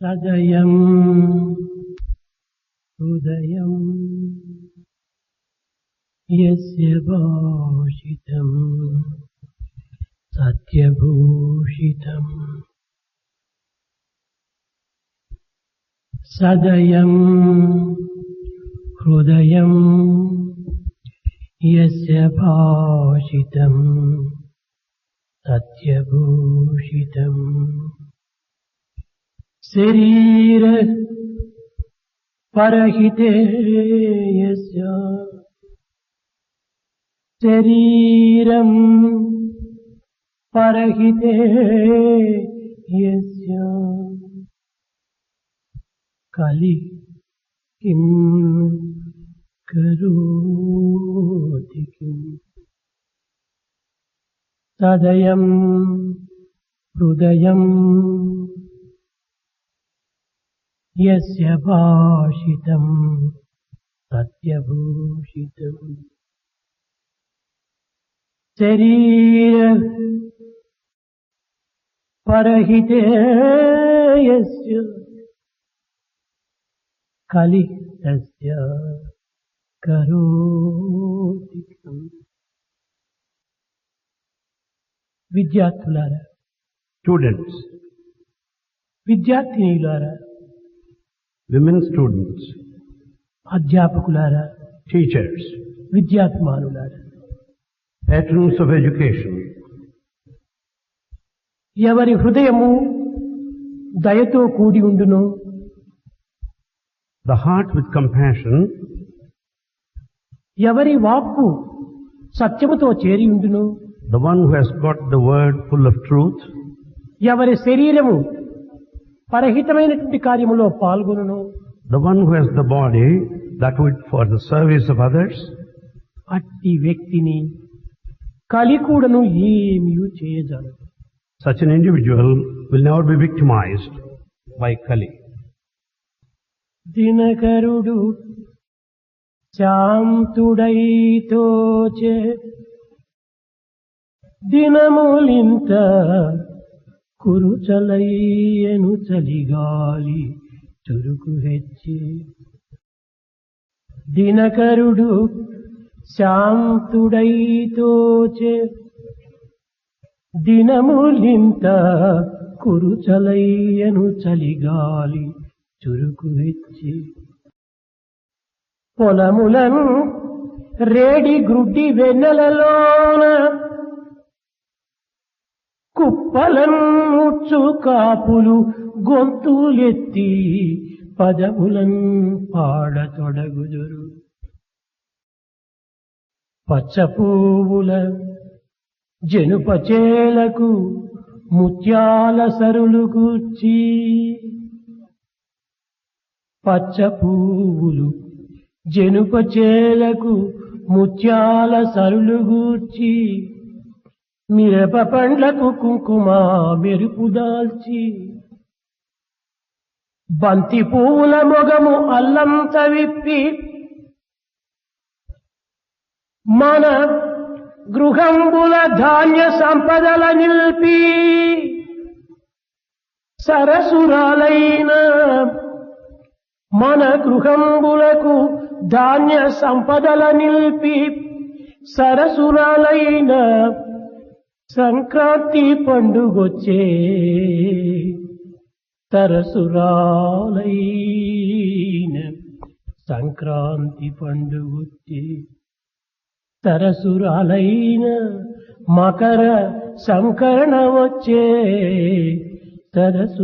సదయం హృదయం యస్య భాషితం సత్యభూషితం సదయం హృదయం యస్య భాషితం సత్యభూషితం శరీర పరహితే యస్య శరీరం పరహితే యస్య కలి కిం కరోతి కిం సదయం హృదయం యస్య భాషితం సత్యభూషితం శరీర పరహితే యస్య కలి తస్య కరోతి కిం. విద్యార్థులారా, Students, విద్యార్థినీలారా, women students, అధ్యాపకులారా, teachers, విద్యాభిమానులారా, patrons of education, ఎవరి హృదయము దయతో కూడి ఉండునో, the heart with compassion, ఎవరి వాక్కు సత్యముతో చేరి ఉండునో, the one who has got the word full of truth, ఎవరి శరీరము పరహితమైనటువంటి కార్యములో పాల్గొనును, the one who has the body that would for the service of others, అట్టి వ్యక్తిని కలికూడను ఏమీ చేయజాలదు. such an individual will never be victimized by Kali. దినకరుడు శాంతుడైతోచే దినములింత కురుచలయ్యను చలిగాలి చురుకు హెచ్చి. దినకరుడు శాంతుడైతోచే దినములింత కురుచలయ్యను చలిగాలి చురుకు హెచ్చి. పొలములను రేడి గ్రుడ్డి వెన్నెలలోన కుప్పలన్నుచ్చు కాపులు గొంతులెత్తి పదములన్ పాడతొడగుదురు. పచ్చ పువ్వుల జనుపచేలకు ముత్యాల సరులు గూర్చి. పచ్చ పువ్వులు జనుపచేలకు ముత్యాల సరులు గూర్చి. మిరప పండ్లకు కుంకుమ మెరుపు దాల్చి. బంతి పువ్వుల మొగము అల్లంత విప్పి మన గృహంబుల ధాన్య సంపదల నిల్పి. సరసురాలైన మన గృహంబులకు ధాన్య సంపదల నిల్పి. సరసురాలైన సంక్రాంతి పండుగొచ్చే. సరసురాలైన సంక్రాంతి పండుగొచ్చే. సరసురాలైన మకర సంకరణ వచ్చే. సరసురాలైన.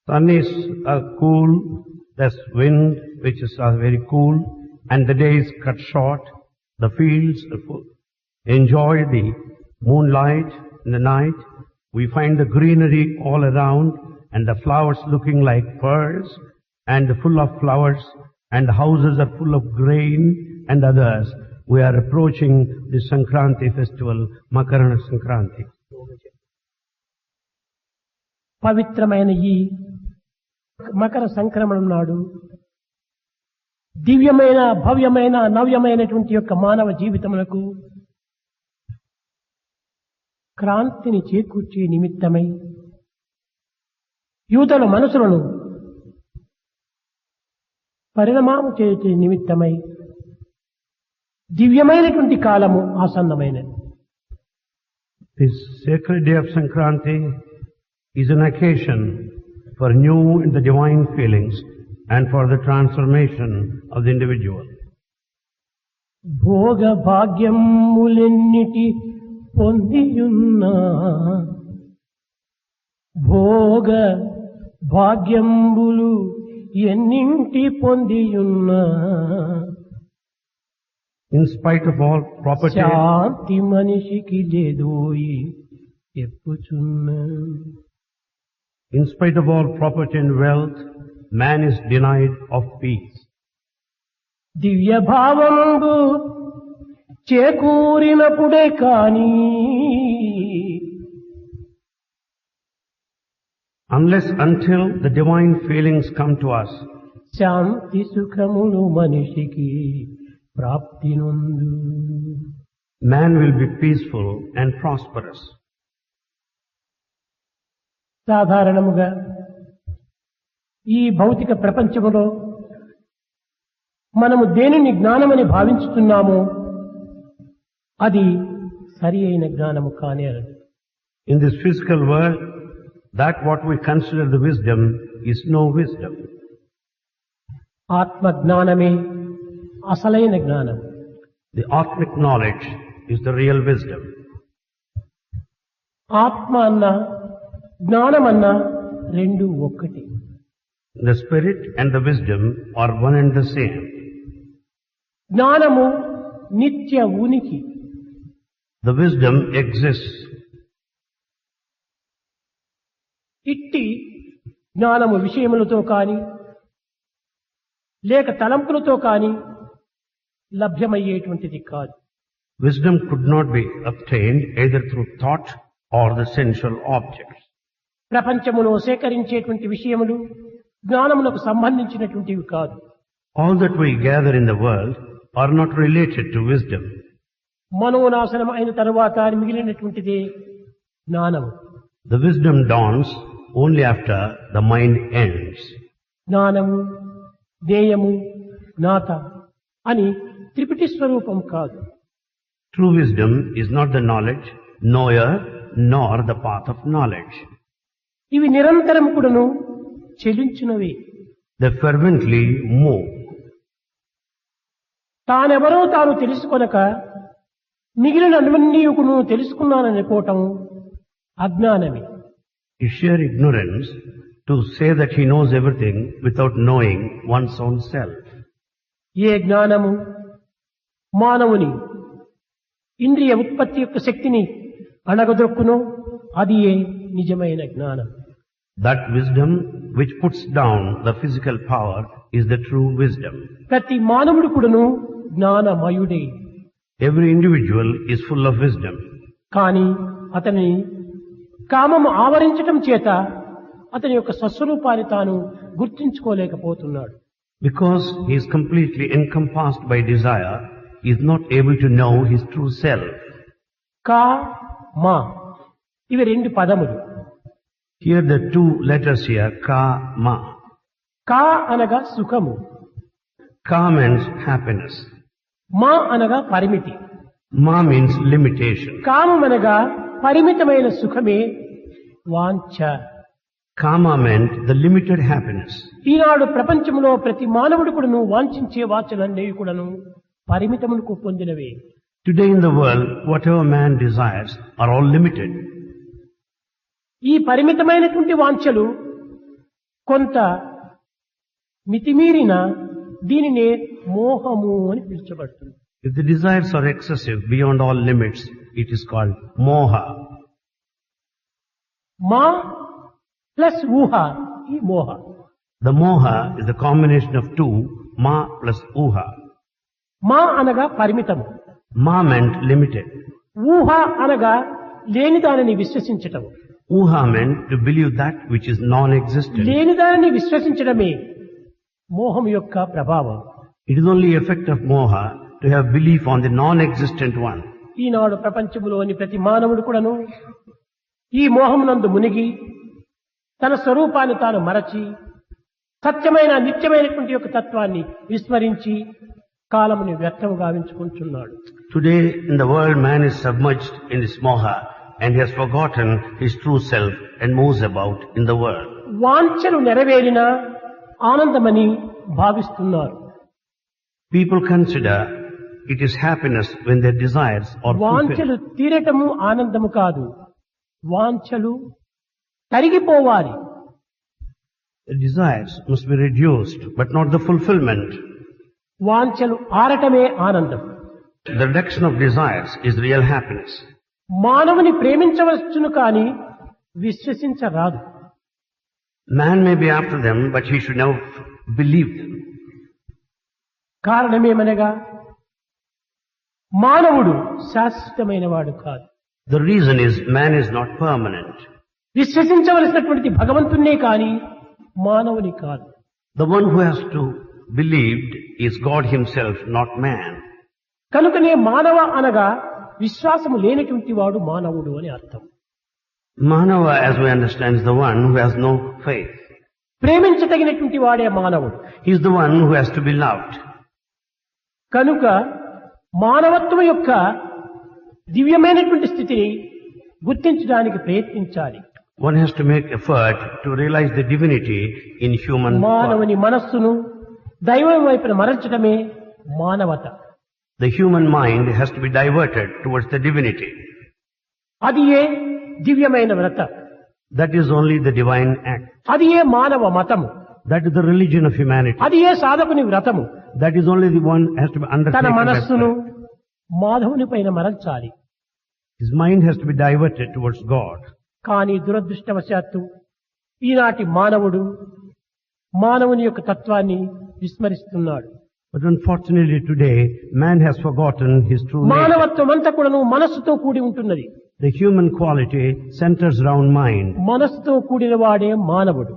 Sun is cool, there's wind which is very cool, and the days cut short. The fields enjoy the moonlight in the night. We find the greenery all around and the flowers looking like pearls and full of flowers, and the houses are full of grain and others. We are approaching the Sankranti festival, Makarana Sankranti. పవిత్రమైన ఈ మకర సంక్రమణం నాడు దివ్యమైన భవ్యమైన నవ్యమైనటువంటి యొక్క మానవ జీవితములకు క్రాంతిని చేకూర్చే నిమిత్తమై యూదుల మనసులను పరిణామం చేసే నిమిత్తమై దివ్యమైనటువంటి కాలము ఆసన్నమైనది. This sacred day of Sankranti is an occasion for new in the divine feelings and for the transformation of the individual. భోగ భాగ్యములెన్నిటి పొందియున్నా భోగ భాగ్యంబులు ఎన్నింటి పొందియున్నా In spite of all property, శాంతి మనిషికి లేదోయి చెప్పుచున్నా. in spite of all property and wealth, man is denied of peace. దివ్య భావంబు చేకూరినప్పుడే కాని Unless until the divine feelings come to us, శాంతి సుఖములు మనిషికి ప్రాప్తి నొందు. man will be peaceful and prosperous. సాధారణముగా ఈ భౌతిక ప్రపంచములో మనము దేనిని జ్ఞానమని భావించుతున్నామో అది సరి అయిన జ్ఞానము కానే అనదు. In this physical world, that what we consider the wisdom is no wisdom. ఆత్మ జ్ఞానమే అసలైన జ్ఞానం. The Atmic knowledge is the real wisdom. ఆత్మ అన్న జ్ఞానమన్న రెండు ఒక్కటి. The spirit and the wisdom are one and the same. జ్ఞానము నిత్య ఉనికి. The wisdom exists. ఇట్టి జ్ఞానము విషయములతో కాని లేక తలంపులతో కాని లభ్యమయ్యేటువంటిది కాదు. Wisdom could not be obtained either through thought or the sensual objects. ప్రపంచములో సేకరించేటువంటి విషయములు జ్ఞానమునకు సంబంధించినటువంటివి కాదు. All that we gather in the world are not related to wisdom. మనోనాశనం అయిన తరువాత మిగిలినటువంటిదే జ్ఞానము. The wisdom dawns only after the mind ends. జ్ఞానము జ్ఞేయము జ్ఞాత అని త్రిపుటి స్వరూపం కాదు. True wisdom is not the knowledge, knower, nor the path of knowledge. ఇవి నిరంతరం కూడాను చెలించునవి. They fervently move. తానెవరో తాను తెలుసుకొనక మిగిలిన అన్వన్నీ తెలుసుకున్నాననుకోవటం అజ్ఞానమే. It's sheer ignorance to say that he knows everything without knowing one's own self. ఏ జ్ఞానము మానవుని ఇంద్రియ ఉత్పత్తి యొక్క శక్తిని అణగదొక్కునో అది ఏ నిజమైన జ్ఞానం. That wisdom which puts down the physical power is the true wisdom. ప్రతి మానవుడు కూడాను జ్ఞానమయుడే. Every individual is full of wisdom. కానీ అతని కామము ఆవరించటం చేత అతని యొక్క స్వస్వరూపాన్ని తాను గుర్తించుకోలేకపోతున్నాడు. Because he is completely encompassed by desire, he is not able to know his true self. కా మా ఇవి రెండు పదములు. Here the two letters here, ka, ma. కా అనగా సుఖము, Ka means happiness. మా అనగా పరిమితి. Ma means limitation. కామం అనగా పరిమితమైన సుఖమే వాంఛ. Kama meant the limited happiness. ఈనాడు ప్రపంచంలో ప్రతి మానవుడు కూడాను వాంఛించే వాంఛలన్నీ కూడాను పరిమితములకు పొందినవే. Today in the world, whatever man desires are all limited. ఈ పరిమితమైనటువంటి వాంఛలు కొంత మితిమీరిన దీనినే మోహము అని పిలుచబడుతుంది. If the desires are excessive beyond all limits, it is called moha. మా ప్లస్ ఊహ ఈ మోహ. The moha is the combination of two, ma plus uha. మా అనగా పరిమితము, Ma meant limited. ఊహ అనగా లేని దానిని విశ్వసించటం. Uha meant to believe that which is non-existent. లేని దానిని విశ్వసించడమే మోహం యొక్క ప్రభావం. It is only effect of moha to have belief on the non-existent one. ఈ ఈనాడు ప్రపంచంలోని ప్రతి మానవుడు కూడాను ఈ మోహమునందు మునిగి తన స్వరూపాన్ని తాను మరచి సత్యమైన నిత్యమైనటువంటి యొక్క తత్వాన్ని విస్మరించి కాలముని వ్యర్థము గావించుకుంటున్నాడు. Today in the world man is submerged in this moha and he has forgotten his true self and moves about in the world. వాంఛలు నెరవేరిన ఆనందమని భావిస్తున్నారు. People consider it is happiness when their desires are వాంఛలు fulfilled. తీరటము ఆనందము కాదు, వాంఛలు తరిగిపోవాలి. The desires must be reduced, but not the fulfillment. వాంఛలు ఆరటమే ఆనందం. The reduction of desires is real happiness. మానవుని ప్రేమించవచ్చును కానీ విశ్వసించరాదు. Man may be after them, but he should never believe them. కారణమేమనగా మానవుడు శాశ్వతమైన వాడు కాదు. The reason is man is not permanent. విశ్వసించవలసినటువంటి భగవంతుణ్ణే కాని మానవుని కాదు. The one who has to believe is God himself, not man. కనుకనే మానవ అనగా విశ్వాసము లేనటువంటి వాడు మానవుడు అని అర్థం. Manava, as we understand, is the one who has no faith. ప్రేమించదగినటువంటి వాడే మానవుడు. He is the one who has to be loved. కనుక మానవత్వం యొక్క దివ్యమైనటువంటి స్థితిని గుర్తించడానికి ప్రయత్నించాలి. One has to make effort to realize the divinity in human form. మానవుని మనస్సును దైవం వైపున మరల్చడమే మానవత. The human mind has to be diverted towards the divinity. అది ఏ దివ్యమైన వ్రత. That is only the divine act. అది ఏ మానవ మతము. That is the religion of humanity. అది ఏ సాధకుని వ్రతము. That is only the one has to be తన undertaken. మనస్సును మాధవుని పైన మరల్చాలి. His mind has to be diverted towards God. కానీ దురదృష్టవశాత్తు ఈనాటి మానవుడు మానవుని యొక్క తత్వాన్ని విస్మరిస్తున్నాడు. But unfortunately today, man has forgotten his true nature. మానవత్వం అంతా కూడాను మనస్సుతో కూడి ఉంటున్నది. The human quality centers around mind. మనస్సుతో కూడిన వాడే మానవుడు.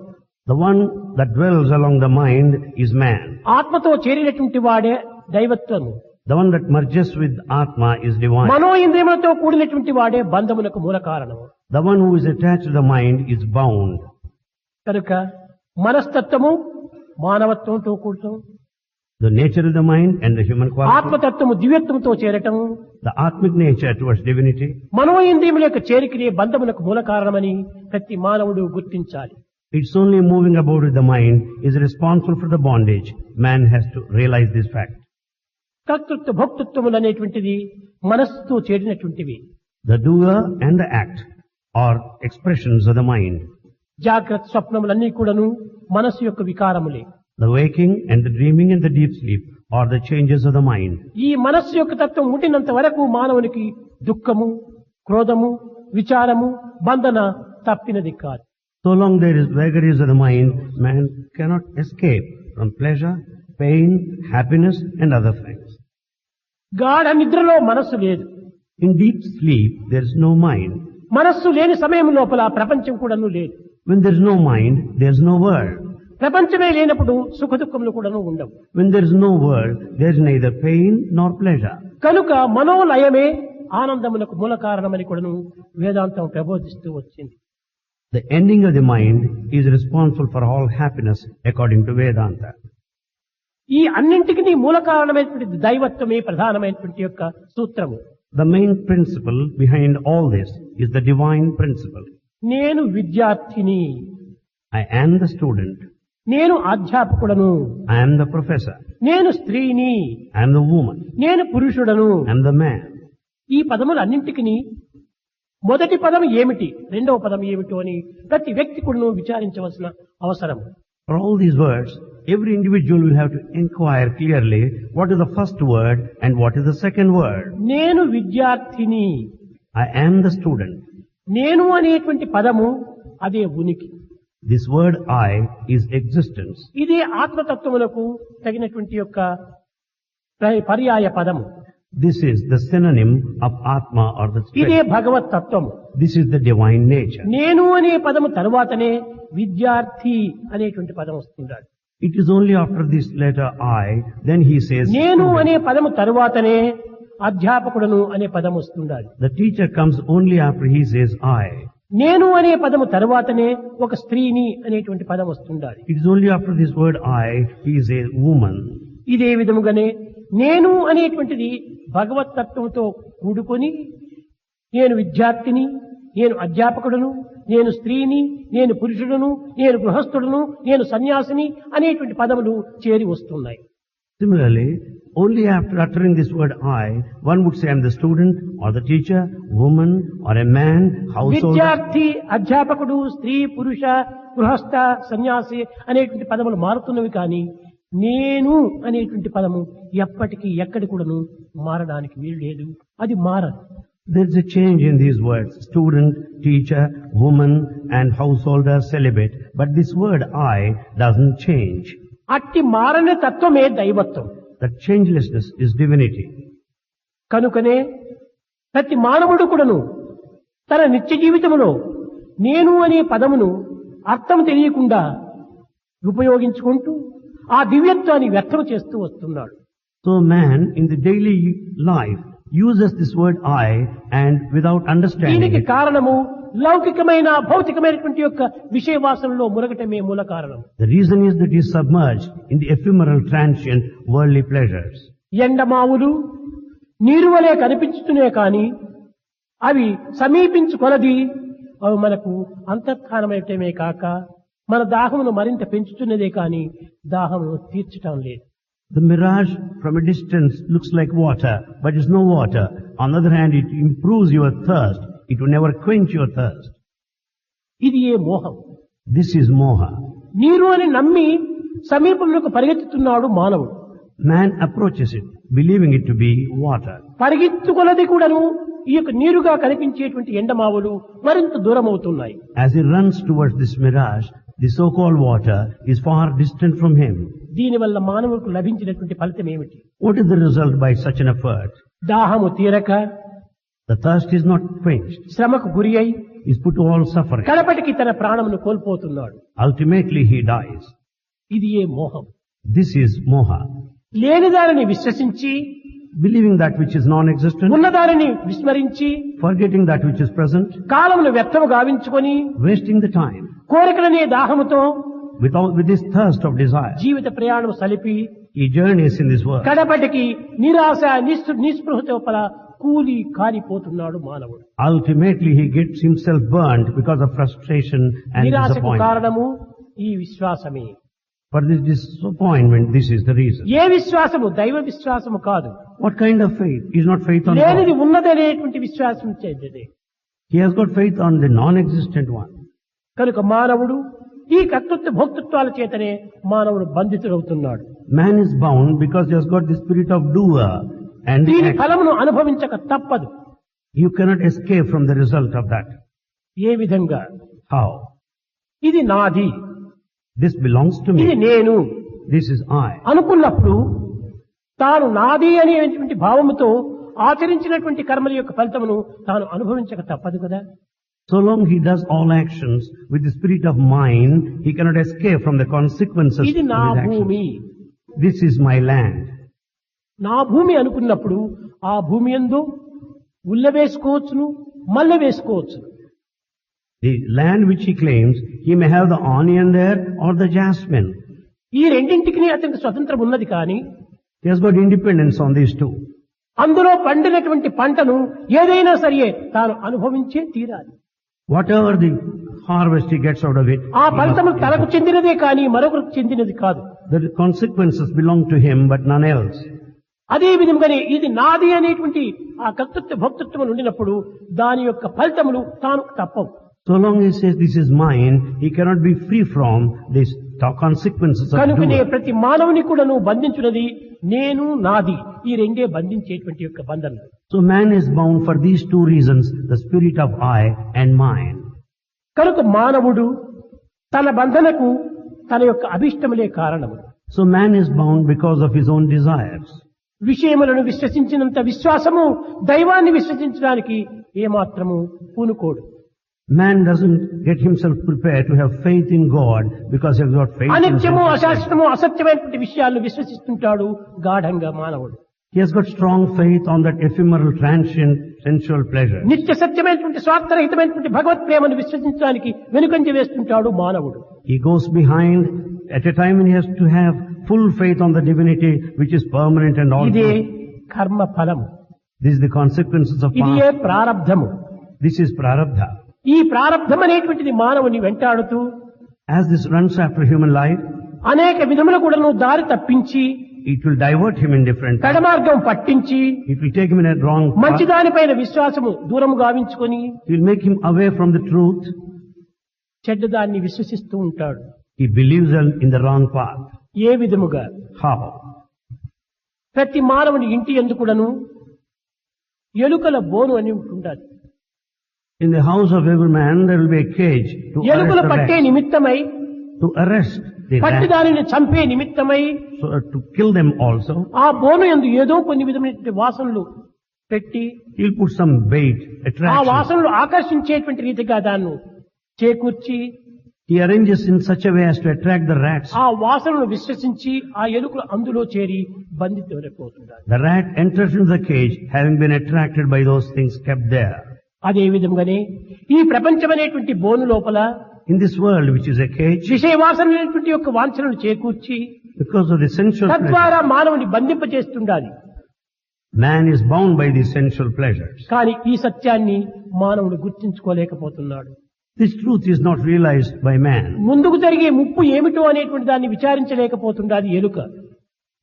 The one that dwells along the mind is man. ఆత్మతో చేరినటువంటి వాడే దైవత్వము. The one that merges with Atma is divine. మనో ఇంద్రియములతో కూడినటువంటి వాడే బంధములకు మూల కారణము. The one who is attached to the mind is bound. కనుక మనస్తత్వము మానవత్వంతో కూడటం, The nature of the mind and the human quality, ఆత్మతత్వము దివ్యత్వంతో చేరటం, the atmic nature towards divinity, మనో ఇంద్రియముల యొక్క చేరికనే బంధములకు మూల కారణమని ప్రతి మానవుడు గుర్తించాలి. it's only moving about with the mind is responsible for the bondage. Man has to realize this fact. కర్తృత్వ భోక్తృత్వములు అనేటువంటిది మనస్సుతో చేరినటువంటివి. The doer and the act are expressions of the mind. జాగ్రత్త స్వప్నములన్నీ కూడాను మనస్సు యొక్క వికారములే. The waking and the dreaming and the deep sleep are the changes of the mind. ఈ మనస్సు యొక్క తత్వం ఉండినంత వరకు మానవునికి దుఃఖము, క్రోధము, విచారము, బంధన తప్పినది కాదు. So long there is vagaries of the mind, man cannot escape from pleasure, pain, happiness and other things. గాఢ నిద్రలో మనస్సు లేదు. In deep sleep there is no mind. మనస్సు లేని సమయం లోపల ప్రపంచం కూడాను లేదు. When there is no mind, there is no world. ప్రపంచమే లేనప్పుడు సుఖ దుఃఖములు కూడాను ఉండవు. When there is no world, there is neither pain nor pleasure. కనుక మనోలయమే ఆనందమునకు మూల కారణమని కూడాను వేదాంతం ప్రబోధిస్తూ వచ్చింది. The ending of the mind is responsible for all happiness according to Vedanta. ఈ అన్నింటికి మూల కారణమైనటువంటి దైవత్వమే ప్రధానమైనటువంటి యొక్క సూత్రము. The main principle behind all this is the divine principle. నేను విద్యార్థిని, I am the student. నేను అధ్యాపకుడను, I am the professor. నేను స్త్రీని, I am the woman. నేను పురుషుడను. I am the man. ఈ పదములన్నింటికి మొదటి పదం ఏమిటి, రెండవ పదం ఏమిటో అని ప్రతి వ్యక్తి కూడా విచారించవలసిన అవసరం. For all these words, every individual will have to inquire clearly what is the first word and what is the second word. నేను విద్యార్థిని. I am the student. నేను అనేటువంటి పదము అదే ఉనికి. This word I is existence. ఇదే ఆత్మతత్వములకు తగినటువంటి యొక్క పర్యాయ పదము. This is the synonym of Atma or the ఇదే spirit. భగవత్ తత్వము. This is the divine nature. నేను అనే పదము తరువాతనే విద్యార్థి అనేటువంటి పదం వస్తుంటాడు. It is only after this letter I, then he says, నేను student. అనే పదము తరువాతనే అధ్యాపకుడను అనే పదం వస్తుండాలి. The teacher comes only after he says I. నేను అనే పదము తరువాతనే ఒక స్త్రీని అనేటువంటి పదం వస్తుండాలి. It is only after this word I, he is a woman. ఇదే విధముగానే నేను అనేటువంటిది భగవత్ తత్వంతో కూడుకొని నేను విద్యార్థిని, నేను అధ్యాపకుడును, నేను స్త్రీని, నేను పురుషుడును, నేను గృహస్థుడును, నేను సన్యాసిని అనేటువంటి పదములు చేరి వస్తున్నాయి. Similarly, only after uttering this word I, one would say I am the student or the teacher, woman or a man, householder. విద్యార్థి, అధ్యాపకుడు, స్త్రీ, పురుష, గృహస్థ, సన్యాసి అనేటువంటి పదములు మారుతున్నవి కానీ నేను అనేటువంటి పదము ఎప్పటికీ ఎక్కడి కూడాను మారడానికి వీలు లేదు. అది మారదు. There is a change in these words, student, teacher, woman and householder, celibate. But this word I doesn't change. అట్టి మారని తత్వమే దైవత్వం. That changelessness is divinity. కనుకనే ప్రతి మానవుడు కూడాను తన నిత్య జీవితంలో నేను అనే పదమును అర్థం తెలియకుండా ఉపయోగించుకుంటూ ఆ దివ్యత్వాన్ని వ్యక్తం చేస్తూ వస్తున్నాడు. So man in the daily life uses this word I and without understanding దీనికి it. కారణము లౌకికమైన భౌతికమైనటువంటి యొక్క విషయ వాసనలో మునగటమే మూల కారణం. The reason is that he is submerged in the ephemeral, transient, worldly pleasures. ఎండమావులు నీరు వలె కనిపించుతూనే కాని అవి సమీపించు కొలది అవి మనకు అంతఃస్థానమయటమే కాక మన దాహమును మరింత పెంచుతున్నదే కాని దాహమును తీర్చటం లేదు. The mirage from a distance looks like water, but is no water. On the other hand, it improves your thirst. It will never quench your thirst. ఇది ఏ మోహం. This is moha. నీరు అని నమ్మి సమీపంలోకి పరిగెత్తుతున్నాడు మానవుడు. Man approaches it, believing it to be water. పరిగెత్తుకొలది కూడాను ఈ యొక్క నీరుగా కనిపించేటువంటి ఎండమావులు మరింత దూరం అవుతున్నాయి. As he runs towards this mirage, the so-called water is far distant from him. దీనివల్ల మానవులకు లభించినటువంటి ఫలితం ఏమిటి? What is the result by such an effort? దాహము తీరక, The thirst is not quenched. శ్రమకు గురి అయి He is put to all suffering. కడపటికి తన ప్రాణమును కోల్పోతున్నాడు. Ultimately he dies. ఇది ఏ మోహం. This is moha. లేని దానిని విశ్వసించి, Believing that which is non-existent, ఉన్నదానిని విస్మరించి, forgetting that which is present, కాలమును వ్యర్థము గావించుకొని, wasting the time కోరికలనే దాహముతో with this thirst of desire. జీవిత ప్రయాణం సలిపి He journeys in this world. కడపటికి నిరాశ నిస్పృహతో పల కూలి కాలిపోతున్నాడు మానవుడు. Ultimately he gets himself burnt because of frustration and నిరాశకు disappointment. కారణము ఈ విశ్వాసమే. For this disappointment, this is the reason. ఏ విశ్వాసము? దైవ విశ్వాసము కాదు. What kind of faith? Is not faith on లేనిది God. ఉన్నదనేటువంటి విశ్వాసం చేసేది. He has got faith on the non-existent one. కనుక మానవుడు ఈ కర్తృత్వ భోక్తృత్వాల చేతనే మానవుడు బంధితుడవుతున్నాడు. Man is bound because he has got the spirit of doer and the దీని act. ఫలమును అనుభవించక తప్పదు. You cannot escape from the result of that. ఏ విధంగా? How? ఇది నాది, This belongs to ఇది me. నేను This is I. అనుకున్నప్పుడు తాను నాది అనేటువంటి భావముతో ఆచరించినటువంటి కర్మల యొక్క ఫలితమును తాను అనుభవించక తప్పదు కదా. So long he does all actions with the spirit of mine, he cannot escape from the consequences of ఇది his నా actions. భూమి, This is my land. నా భూమి అనుకున్నప్పుడు ఆ భూమి యందు ఉల్ల వేసుకోవచ్చును, మల్ల వేసుకోవచ్చును. The land which he claims, he may have the onion there or the jasmine. ఈ రెండింటికి అతనికి స్వతంత్రం ఉన్నది కానీ He has got independence on these two. అందులో పండినటువంటి పంటను ఏదైనా సరే తాను అనుభవించే తీరాలి. Whatever the harvest he gets out of it, ఆ he ఫలితము must తనకు enjoy. చెందినదే కానీ మరొకరికి చెందినది కాదు. The consequences belong to him but none else. అదే విధంగానే ఇది నాది అనేటువంటి ఆ కర్తృత్వ భోక్తృత్వం ఉండినప్పుడు దాని యొక్క ఫలితములు తాను తప్పవు. So long he says this is mine, he cannot be free from these consequences of కనుకనే doer. ప్రతి మానవుని కూడా నువ్వు బంధించున్నది నేను నాది, ఈ రెండే బంధించేటువంటి యొక్క బంధనలు. So man is bound for these two reasons, the spirit of I and mine. కనుక మానవుడు తన బంధనకు తన యొక్క అభిష్టములే కారణము. So man is bound because of his own desires. విషయములను విశ్వసించినంత విశ్వాసము దైవాన్ని విశ్వసించడానికి ఏమాత్రము పూనుకోడు. Man doesn't get himself prepared to have faith in God because he has got faith in అనిత్యము himself. అశాశ్వతము అసత్యమైనటువంటి విషయాలను విశ్వసిస్తుంటాడు గాఢంగా మానవుడు. He has got strong faith on that ephemeral, transient, sensual pleasure. నిత్య సత్యమైనటువంటి స్వార్థరహితమైనటువంటి భగవత్ ప్రేమను విశ్వసించడానికి వెనుకంజ వేస్తుంటాడు మానవుడు. He goes behind at a time when he has to have full faith on the divinity which is permanent and all. ఇదే కర్మ ఫలము. This is the consequences of ఇదే past. ప్రారబ్ధము. This is prarabdha. ఈ ప్రారబ్ధం అనేటువంటిది మానవుని వెంటాడుతూ As this runs after human life, అనేక విధముల కూడాను దారి తప్పించి it will divert him in different paths. కడమార్గం పట్టించి It will take him in a wrong మంచి path. దానిపైన విశ్వాసము దూరము గావించుకొని It will make him away from the truth. చెడ్డదాన్ని విశ్వసిస్తూ ఉంటాడు. He believes in the wrong path. ఏ విధముగా? How? ప్రతి మానవుని ఇంటి యందు కూడాను ఎలుకల బోను అని ఉంటుండాలి. In the house of every man there will be a cage to ఎలుకలు arrest the పట్టే rats. నిమిత్తమై To arrest the పట్టి rats. దానిని చంపే నిమిత్తమై So to kill them also. ఆ బోను యందు ఏదో కొన్ని విధమైనటువంటి వాసనలు పెట్టి He'll put some bait, ఆ attraction. వాసనలు ఆకర్షించేటువంటి రీతిగా దాన్ని చేకూర్చి He arranges in such a way as to attract the rats. ఆ వాసనను విశ్వసించి ఆ ఎలుకలు అందులో చేరి బంధితులైపోతుంటారు. The rat enters into the cage having been attracted by those things kept there. అదే విధంగానే ఈ ప్రపంచమనేటువంటి బోను లోపల In this world which is a cage, విషయ వాసనటువంటి యొక్క వాంఛనను చేకూర్చి because of the sensual pleasure, తద్వారా మానవుని బంధింపచేస్తుండాలి. man is bound by these sensual pleasures. కానీ ఈ సత్యాన్ని మానవుడు గుర్తించుకోలేకపోతున్నాడు. This truth is not realized by man. ముందుకు జరిగే ముప్పు ఏమిటో అనేటువంటి దాన్ని విచారించలేకపోతుండాలి ఎలుక.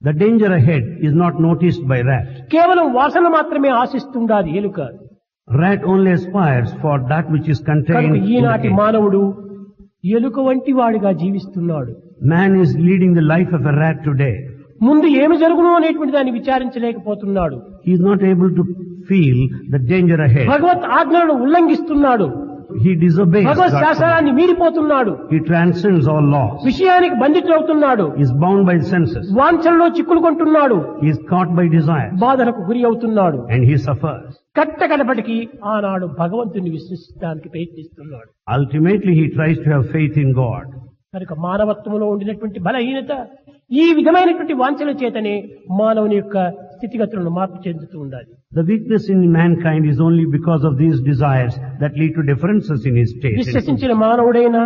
The danger ahead is not noticed by rat. కేవలం వాసన మాత్రమే ఆశిస్తుండాలి ఎలుక. Rat only aspires for that which is contained కనుక in the ఈనాటి cage. మానవుడు ఎలుక వంటి వాడిగా జీవిస్తున్నాడు. Man is leading the life of a rat today. ముందు ఏమి జరుగును అనేటువంటి దాన్ని విచారించలేకపోతున్నాడు. He is not able to feel the danger ahead. భగవత్ ఆజ్ఞలను ఉల్లంఘిస్తున్నాడు. He disobeys భగవత్ God's శాసనాన్ని command. మీరిపోతున్నాడు. He transcends all laws. విషయానికి బంధితుడవుతున్నాడు. He is bound by the senses. వాంఛనలో చిక్కులు కొంటున్నాడు. He is caught by desire. బాధలకు గురి అవుతున్నాడు. And he suffers. కట్టకడపటికి ఆనాడు భగవంతుని విశ్వసించడానికి ప్రయత్నిస్తున్నాడు. Ultimately he tries to have faith in God. కనుక మానవత్వంలో ఉండినటువంటి బలహీనత ఈ విధమైనటువంటి వాంఛల చేతనే మానవుని యొక్క స్థితిగతులను మార్పు చెందుతూ ఉండాలి. The weakness in mankind is only because of these desires that lead to differences in his state. విశ్వసించిన మానవుడైనా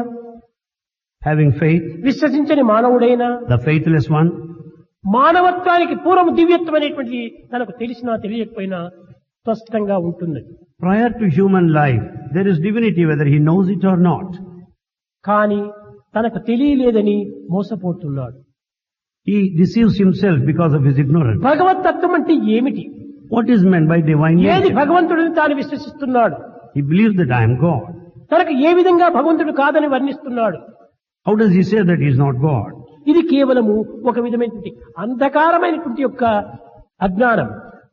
Having faith, విశ్వసించని మానవుడైనా the faithless one, మానవత్వానికి పూర్వం దివ్యత్వం అనేటువంటిది తనకు తెలిసినా తెలియకపోయినా స్పష్టంగా ఉంటుంది. prior to human life, there is divinity whether he knows it or not. కానీ తనకు తెలియలేదని మోసపోతున్నాడు. He deceives himself because of his ignorance. భగవత్ తత్వం అంటే ఏమిటి? What is meant by divine ఏది nature? భగవంతుడిని తాను విశ్వసిస్తున్నాడు. He believes that I am God. తనకు ఏ విధంగా భగవంతుడు కాదని వర్ణిస్తున్నాడు. How does he say that he is not God? ఇది కేవలము ఒక విధమైనటువంటి అంధకారమైనటువంటి యొక్క అజ్ఞానం.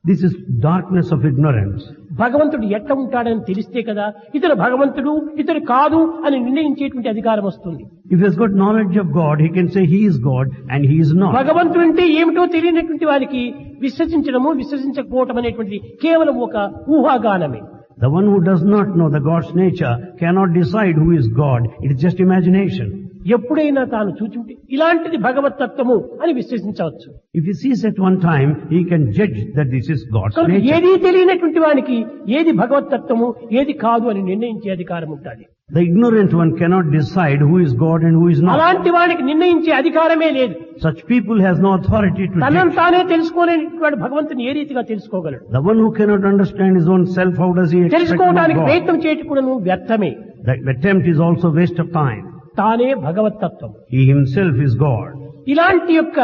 This is darkness of ignorance. భగవంతుడు ఎట్లా ఉంటాడని తెలిస్తే కదా ఇతడు భగవంతుడు ఇతడు కాదు అని నిర్ణయించేటువంటి అధికారం వస్తుంది. If he has got knowledge of God, he can say he is God and he is not. భగవంతుడు అంటే ఏమిటో తెలియనటువంటి వారికి విశ్వసించడము విశ్వసించకపోవటం అనేటువంటిది కేవలం ఒక ఊహాగానమే. The one who does not know the God's nature cannot decide who is God. It is just imagination. ఎప్పుడైనా తాను చూచుంటే ఇలాంటిది భగవత్ తత్వము అని విశ్వసించవచ్చు. If he sees at one time, he can judge that this is God's కనుక nature. ఏదీ తెలియనటువంటి వానికి ఏది భగవత్ తత్వము ఏది కాదు అని నిర్ణయించే అధికారం ఉంటుంది. The ignorant one cannot decide who is God and who is not. అలాంటి వానికి నిర్ణయించే అధికారమే లేదు. Such people has no authority to తనను judge. తానే తెలుసుకోలేనటువంటి వాడు భగవంతుని ఏ రీతిగా తెలుసుకోగలడు? The one who cannot understand his own self, how does he expect to know తెలుసుకోవడానికి God? ప్రయత్నం చేయటం కూడా వ్యర్థమే. The attempt is also waste of time. తానే భగవత్ తత్వం. He himself is God. ఇలాంటి యొక్క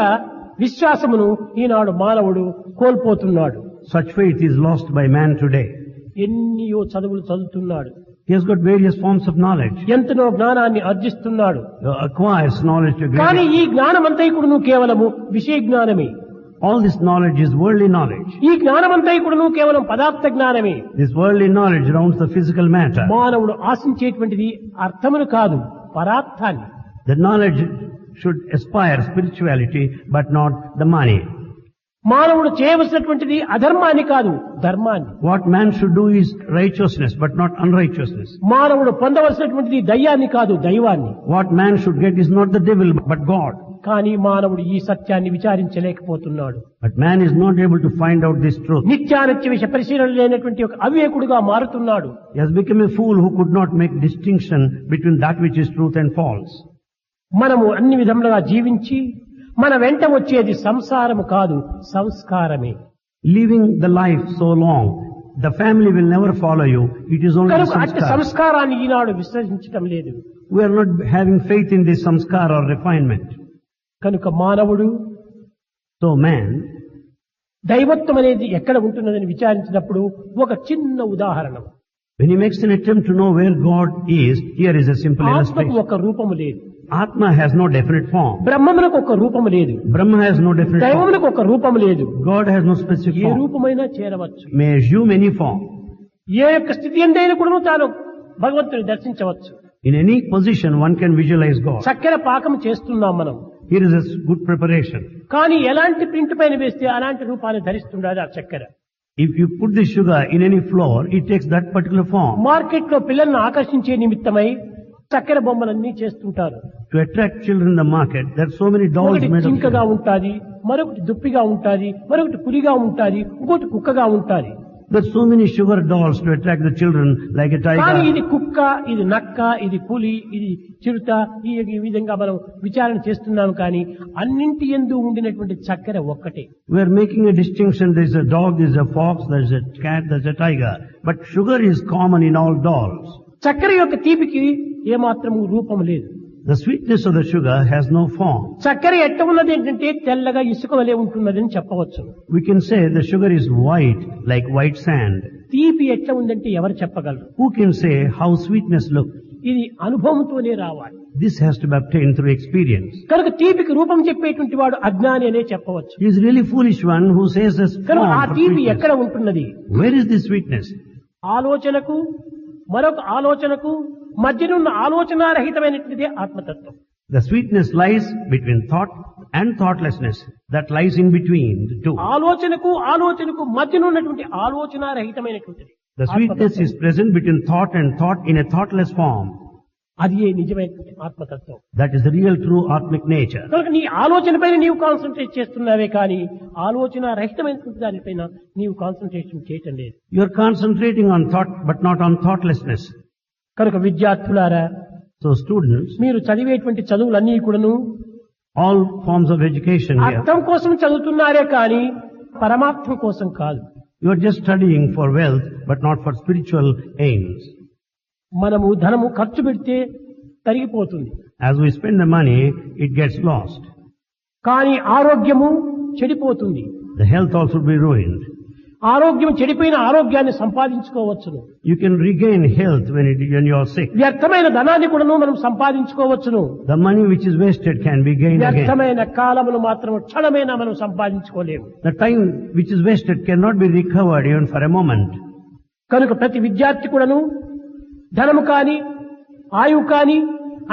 విశ్వాసమును ఈనాడు మానవుడు కోల్పోతున్నాడు. Such faith is lost by man today. ఎన్నియో చదువులు చదువుతున్నాడు. He has got various forms of knowledge. ఎంతనో జ్ఞానాన్ని ఆర్జిస్తున్నాడు. He acquires knowledge to కానీ great. ఈ జ్ఞానమంతైకుడును కేవలము విషయ జ్ఞానమే. All this knowledge is worldly knowledge. ఈ జ్ఞానమంతైకుడును కేవలం పదార్థ జ్ఞానమే. This worldly knowledge rounds the physical matter. మానవుడు ఆశించేటువంటిది అర్థమును కాదు పరార్థాన్ని. The knowledge should aspire spirituality, but not the money. మానవుడు చేయవలసినటువంటిది అధర్మాన్ని కాదు ధర్మాన్ని. What man should do is righteousness, but not unrighteousness. మానవుడు పొందవలసినటువంటిది దయ్యాన్ని కాదు దైవాన్ని. What man should get is not the devil, but God. కానీ మానవుడు ఈ సత్యాన్ని విచారించలేకపోతున్నాడు. But man is not able to find out this truth. నిత్యానిత్య విషయ పరిశీలన లేనటువంటి ఒక అవివేకుడుగా మారుతున్నాడు. He has become a fool who could not make distinction between that which is truth and false. మనము అన్ని విధములుగా జీవించి మన వెంట వచ్చేది సంసారము కాదు, సంస్కారమే. Living the life so long, the family will never follow you. It is only కనుక అట్టి samskara. సంస్కారాన్ని ఈనాడు విశ్వసించటం లేదు. We are not having faith in this samskara or refinement. కనుక మానవుడు So man, దైవత్వం అనేది ఎక్కడ ఉంటున్నదని విచారించినప్పుడు ఒక చిన్న ఉదాహరణ. when he makes an attempt to know where God is, here is a simple ఆత్మకు illustration. ఒక రూపము లేదు, Atma has no definite form. బ్రహ్మమునకు ఒక రూపము లేదు, Brahma has no definite form. దైవమునకు ఒక రూపము లేదు. God has no specific A form. రూపమైనా చేరవచ్చు. May assume any form. ఏ యొక్క స్థితి ఎందైనా కూడా తాను భగవంతుని దర్శించవచ్చు. In any position, one can visualize God. చక్కెర పాకం చేస్తున్నాం మనం, Here is a good preparation. కానీ ఎలాంటి ప్రింట్ పైన వేస్తే అలాంటి రూపాన్ని ధరిస్తుండదు ఆ చక్కెర. If you put the sugar in any flour, it takes that particular form. Market లో పిల్లలను ఆకర్షించే నిమిత్తమై చక్కెర బొమ్మలన్నీ చేస్తుంటారు. To attract children in the market, there are so many dolls ఒకటి made of జింకగా sugar. ఉంటాది, మరొకటి దుప్పిగా ఉంటాది, మరొకటి పులిగా ఉంటాది, ఇంకోటి కుక్కగా ఉంటాది. There are so many sugar dolls to attract the children like a కానీ tiger. ఇది కుక్క, ఇది నక్క, ఇది పులి, ఇది చిరుత, ఈ విధంగా మనం విచారణ చేస్తున్నాం. కానీ అన్నింటి యందు ఉండినటువంటి చక్కెర ఒక్కటే. We are making a distinction. There is a dog, there is a fox, there is a cat, there is a tiger. But sugar is common in all dolls. చక్కెర యొక్క తీపికి ఏమాత్రము రూపం లేదు. The sweetness of the sugar has no form. చక్కెర ఎట్ట ఉన్నది ఏంటంటే తెల్లగా ఇసుక వలె ఉంటున్నది అని చెప్పవచ్చు. We can say the sugar is white, like white sand. తీపి ఎట్ట ఉందంటే ఎవరు చెప్పగలరు? Who can say how sweetness looks? ఇది అనుభవంతోనే రావాలి. This has to be obtained through experience. కనుక తీపికి రూపం చెప్పేటువంటి వాడు అజ్ఞాని అనే చెప్పవచ్చు. He is really foolish one who says this కనుక ఆ form for తీపి sweetness. ఎక్కడ ఉంటున్నది? Where is this sweetness? ఆలోచనకు మరొక ఆలోచనకు మధ్యనున్న ఆలోచనారహితమైనటువంటిదే ఆత్మతత్వం. The sweetness lies between thought and thoughtlessness. That lies in between the two. ఆలోచనకు మధ్యనున్నటువంటి ఆలోచనారహితమైనటువంటిది The sweetness is present between thought and thought in a thoughtless form. అది ఏ నిజమైనటువంటి ఆత్మతత్వం. That is the real true Atmic nature. కనుక నీ ఆలోచన పైన నీవు concentrate చేస్తున్నావే కానీ ఆలోచన రహితమైనటువంటి దానిపైన నీవు కాన్సన్ట్రేషన్ చేయటం లేదు. You are concentrating on thought but not on thoughtlessness. కనుక విద్యార్థులారా, So students, మీరు చదివేటువంటి చదువులన్నీ కూడాను all forms of education here, అర్థం కోసం చదువుతున్నారే కానీ పరమార్థం కోసం కాదు. you are just studying for wealth but not for spiritual aims. మనము ధనము ఖర్చు పెడితే తరిగిపోతుంది, As we spend the money, it gets lost. కానీ ఆరోగ్యము చెడిపోతుంది. The health also will be ruined. ఆరోగ్యం చెడిపోయిన ఆరోగ్యాన్ని సంపాదించుకోవచ్చును. You can regain health when you are sick. వ్యర్థమైన ధనాన్ని కూడాను మనం సంపాదించుకోవచ్చును. The money which is wasted can be gained again. వ్యర్థమైన కాలమును మాత్రం క్షణమైనా మనం సంపాదించుకోలేము. The time which is wasted cannot be recovered even for a moment. కనుక ప్రతి విద్యార్థి కూడాను ధనము కాని ఆయువు కాని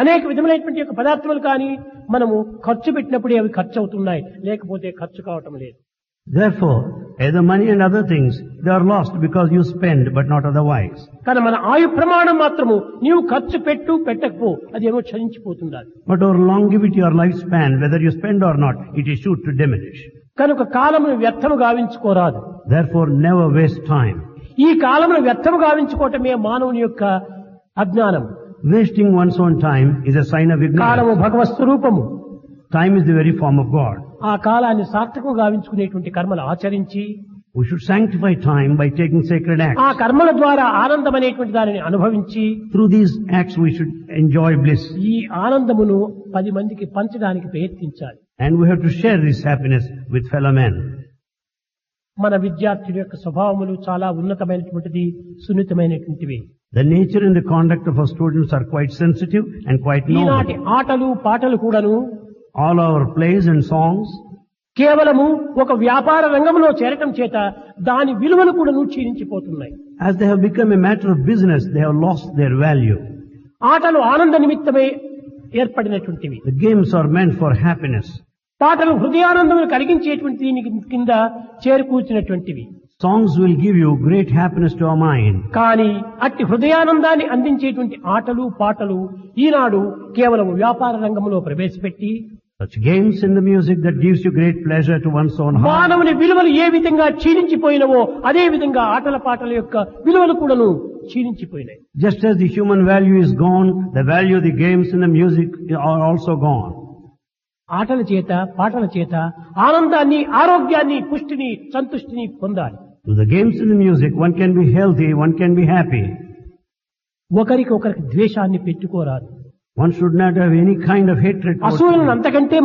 అనేక విధమైనటువంటి యొక్క పదార్థములు కానీ మనము ఖర్చు పెట్టినప్పుడే అవి ఖర్చు అవుతున్నాయి, లేకపోతే ఖర్చు కావటం లేదు. Therefore, either money and other things, they are lost because you spend but not otherwise. కానీ మన ఆయు ప్రమాణం మాత్రము నీవు ఖర్చు పెట్టకపో అదేమో క్షయించిపోతుండాలి. But our longevity or lifespan, whether you spend or not, it is sure to diminish. కనుక కాలమును వ్యర్థము గావించుకోరాదు. Therefore, never waste time. ఈ కాలమును వ్యర్థము గావించుకోవటమే మానవుని యొక్క అజ్ఞానం. Wasting one's own time is a sign of కాలము ignorance. భగవత్ స్వరూపము. Time is the very form of God. ఆ కాలాన్ని సార్థకం గావించుకునేటువంటి కర్మలు ఆచరించి We should sanctify time by taking sacred ఆ acts. కర్మల ద్వారా ఆనందం అనేటువంటి దానిని అనుభవించి Through these acts, we should enjoy bliss. ఈ ఆనందమును 10 మందికి పంచడానికి ప్రయత్నించాలి. And we have to share this happiness with fellow men. మన విద్యార్థుల యొక్క స్వభావములు చాలా ఉన్నతమైనటువంటిది, సున్నితమైనటువంటివి. The nature and the conduct of our students are quite sensitive and quite ఈనాటి noble. ఆటలు పాటలు కూడాను All our plays and songs, కేవలము ఒక వ్యాపార రంగంలో చేరటం చేత దాని విలువను కూడాను క్షీణించిపోతున్నాయి. as they have become a matter of business, they have lost their value. ఆటలు ఆనంద నిమిత్తమై ఏర్పడినటువంటివి. The games are meant for happiness. పాటలు హృదయానందమును కలిగించేటువంటి దీని కింద చేరుకూర్చినటువంటివి. Songs will give you great happiness to our mind. కానీ అట్టి హృదయానందాన్ని అందించేటువంటి ఆటలు పాటలు ఈనాడు కేవలం వ్యాపార రంగంలో ప్రవేశపెట్టి Such games in the music that gives you great pleasure to one's own heart. మానవుని విలువలు ఏ విధంగా క్షీణించిపోయినవో అదే విధంగా ఆటల పాటల యొక్క విలువలు కూడాను క్షీణించిపోయినాయి. Just as the human value is gone, the value of the games in the music are also gone. ఆటల చేత పాటల చేత ఆనందాన్ని, ఆరోగ్యాన్ని, పుష్టిని, సంతుష్టిని పొందాలి. Through the games in the music, one can be healthy, one can be happy. ఒకరికి ఒకరికి ద్వేషాన్ని పెట్టుకోరాదు. One should not have any kind of hatred. అసూయలను అంతకంటే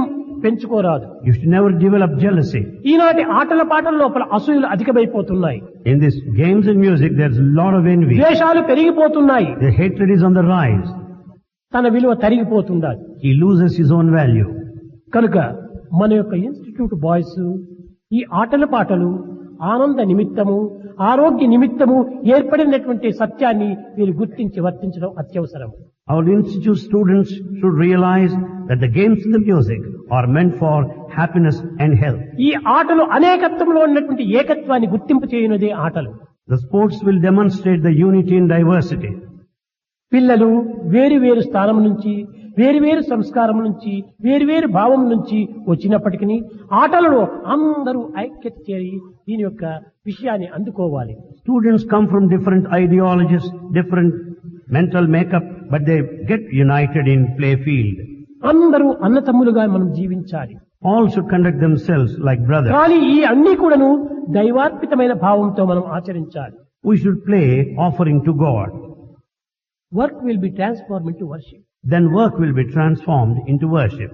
పెంచుకోరాదు. You should never develop jealousy. ఈనాటి ఆటల పాటల లోపల అసూయలు అధికమైపోతున్నాయి. In these games and music, there's a lot of envy. ద్వేషాలు పెరిగిపోతున్నాయి. The hatred is on the rise. తన విలువ తరిగిపోతుండాలి. He loses his own value. కనుక మన యొక్క ఇన్స్టిట్యూట్ బాయ్స్ ఈ ఆటల పాటలు ఆనంద నిమిత్తము, ఆరోగ్య నిమిత్తము ఏర్పడినటువంటి సత్యాన్ని వీరు గుర్తించి వర్తించడం అత్యవసరం. Our institute students should realize that the games and the music are meant for happiness and health. ఈ ఆటలు అనేకత్వంలో ఉన్నటువంటి ఏకత్వాన్ని గుర్తింపు చేయనదే ఆటలు. The sports will demonstrate the unity in diversity. పిల్లలు వేరు వేరు స్థానం నుంచి, వేరు వేరు సంస్కారం నుంచి, వేరు వేరు భావం నుంచి వచ్చినప్పటికీ ఆటలలో అందరూ ఐక్యత చేరి దీని యొక్క విషయాన్ని అందుకోవాలి. Students come from different ideologies, different mental makeup, but they get united in play field. అందరూ అన్నతమ్ములుగా మనం జీవించాలి. All should conduct themselves like brothers. కానీ ఈ అన్ని కూడాను దైవార్పితమైన భావంతో మనం ఆచరించాలి. We should play offering to God. Work will be transform into worship. Then work will be transformed into worship.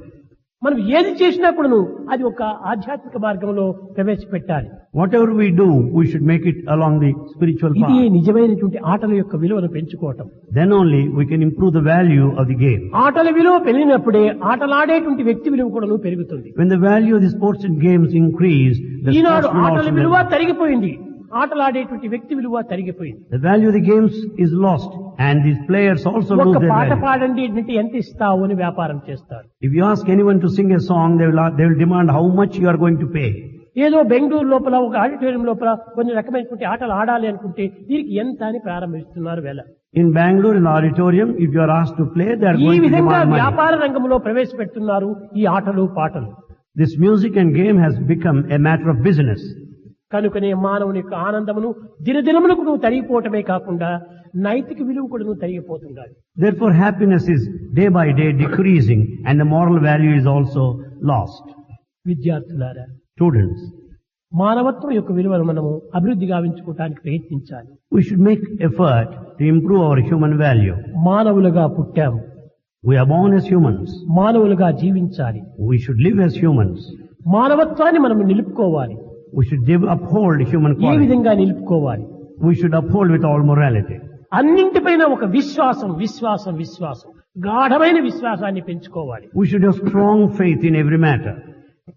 మనం ఏది చేసినా కూడాను అది ఒక ఆధ్యాత్మిక మార్గంలో ప్రవేశపెట్టాలి. Whatever we do, we should make it along the spiritual ఇది path. నిజమైనటువంటి ఆటల యొక్క విలువను పెంచుకోవటం. Then only we can improve the value of the game. ఆటల విలువ పెరిగినప్పుడే ఆటలాడేటువంటి వ్యక్తి విలువ కూడాను పెరుగుతుంది. When the value of the sports and games increase, the Eenadu sportsman ఆటల also విలువ learns. తరిగిపోయింది, ఆటలాడేటువంటి వ్యక్తి విలువ తరిగిపోయింది. The value of the games is lost, and these players also lose ఒక their పాట value. పాడండి అంటే ఎంత ఇస్తావు అని వ్యాపారం చేస్తారు. If you ask anyone to sing a song, they will demand how much you are going to pay. ఏదో బెంగళూరు లోపల ఒక ఆడిటోరియం లోపల కొన్ని రకమైనటువంటి ఆటలు ఆడాలి అనుకుంటే దీనికి ఎంత అని ప్రారంభిస్తున్నారు వేళ. In Bangalore, in auditorium, if you are asked to play, they are ఈ going to విధంగా demand money. వ్యాపార రంగంలో ప్రవేశపెడుతున్నారు ఈ ఆటలు పాటలు. This music and game has become a matter of business. కనుకనే మానవుని యొక్క ఆనందమును దినదినములకు నువ్వు తరిగిపోవటమే కాకుండా నైతిక విలువ కూడా నువ్వు తరిగిపోతుండాలి. Therefore, happiness is day by day decreasing, and the moral value is also lost. విద్యార్థులారా, Students, మానవత్వం యొక్క విలువను మనము అభివృద్ధి గావించుకోవడానికి ప్రయత్నించాలి. we should make effort to improve our human value. మానవులుగా పుట్టాము, We are born as humans. మానవులుగా జీవించాలి. We should live as humans. మానవత్వాన్ని మనం నిలుపుకోవాలి. We should uphold human A quality. విధంగా నిలుపుకోవాలి? We should uphold with all morality. అన్నింటిపైన ఒక విశ్వాసం విశ్వాసం విశ్వాసం గాఢమైన విశ్వాసాన్ని పెంచుకోవాలి. We should have strong faith in every matter.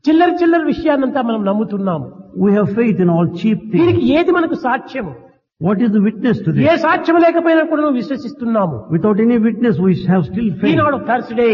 చిల్లర చిల్లర విషయాన్నంతా మనం నమ్ముతున్నాము. We have faith in all cheap దీనికి things. ఏది మనకు సాక్ష్యము? What is the witness to A this? సాక్ష్యం లేకపోయినా కూడా నువ్వు విశ్వసిస్తున్నాము. Without any witness, we have still faith. Eenadu Thursday,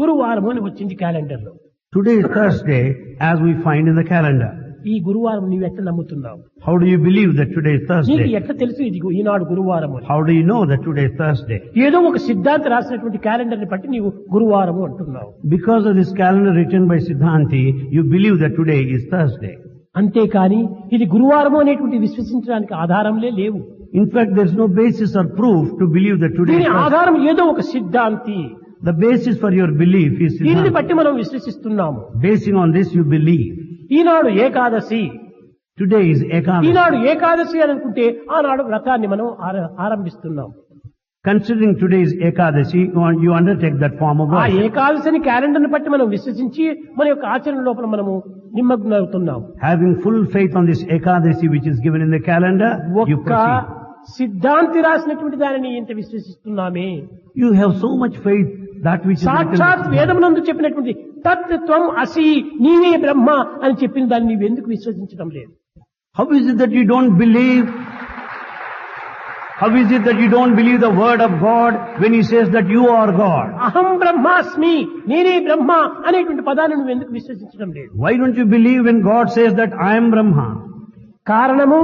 గురువారం అని వచ్చింది క్యాలెండర్ లో. Today is Thursday, as we find in the calendar. ఈ గురువారం నీవు ఎట్లా నమ్ముతున్నావు? How do you believe that today is నీకు Thursday? ఎట్లా తెలుసు ఇది ఈనాడు గురువారం అని? How do you know that today is Thursday? ఏదో ఒక సిద్ధాంత రాసినటువంటి క్యాలెండర్ ని బట్టి నీవు గురువారము అంటున్నావు. Because of this calendar written by Siddhanti, you believe that today is Thursday. అంతేకాని ఇది గురువారము అనేటువంటి విశ్వసించడానికి ఆధారంలే లేవు. In fact, there is no basis or proof to believe that today is దీని Thursday. ఆధారం ఏదో ఒక సిద్ధాంతి. The basis for your belief is దీనిని Siddhanti. బట్టి మనం విశ్వసిస్తున్నాము. Basing on this, you believe. Eenadu Ekadashi, Today is Ekadasi. ఈనాడు ఏకాదశి అని అనుకుంటే ఆనాడు వ్రతాన్ని మనం ఆరంభిస్తున్నాం. Considering today is Ekadasi, you undertake that form of ఆ worship. ఏకాదశిని క్యాలెండర్ ని బట్టి మనం విశ్వసించి మన యొక్క ఆచరణ లోపల మనము నిమగ్నమవుతున్నాం. Having full faith on this Ekadasi which is given in the calendar, you ఒక్క proceed. సిద్ధాంతి రాసినటువంటి దానిని ఇంత విశ్వసిస్తున్నామే. You have so much faith that which is written. సాక్షాత్ వేదమునందు చెప్పినటువంటి తత్ త్వం అసి నీవే బ్రహ్మ అని చెప్పిన దాన్ని నీవు ఎందుకు విశ్వసించడం లేదు? How is it that you don't believe? How is it that you don't believe the word of God when He says that you are God? అహం బ్రహ్మాస్మి, నేనే బ్రహ్మ అనేటువంటి పదాన్ని నువ్వు ఎందుకు విశ్వసించడం లేదు? Why don't you believe when God says that I am Brahma? కారణము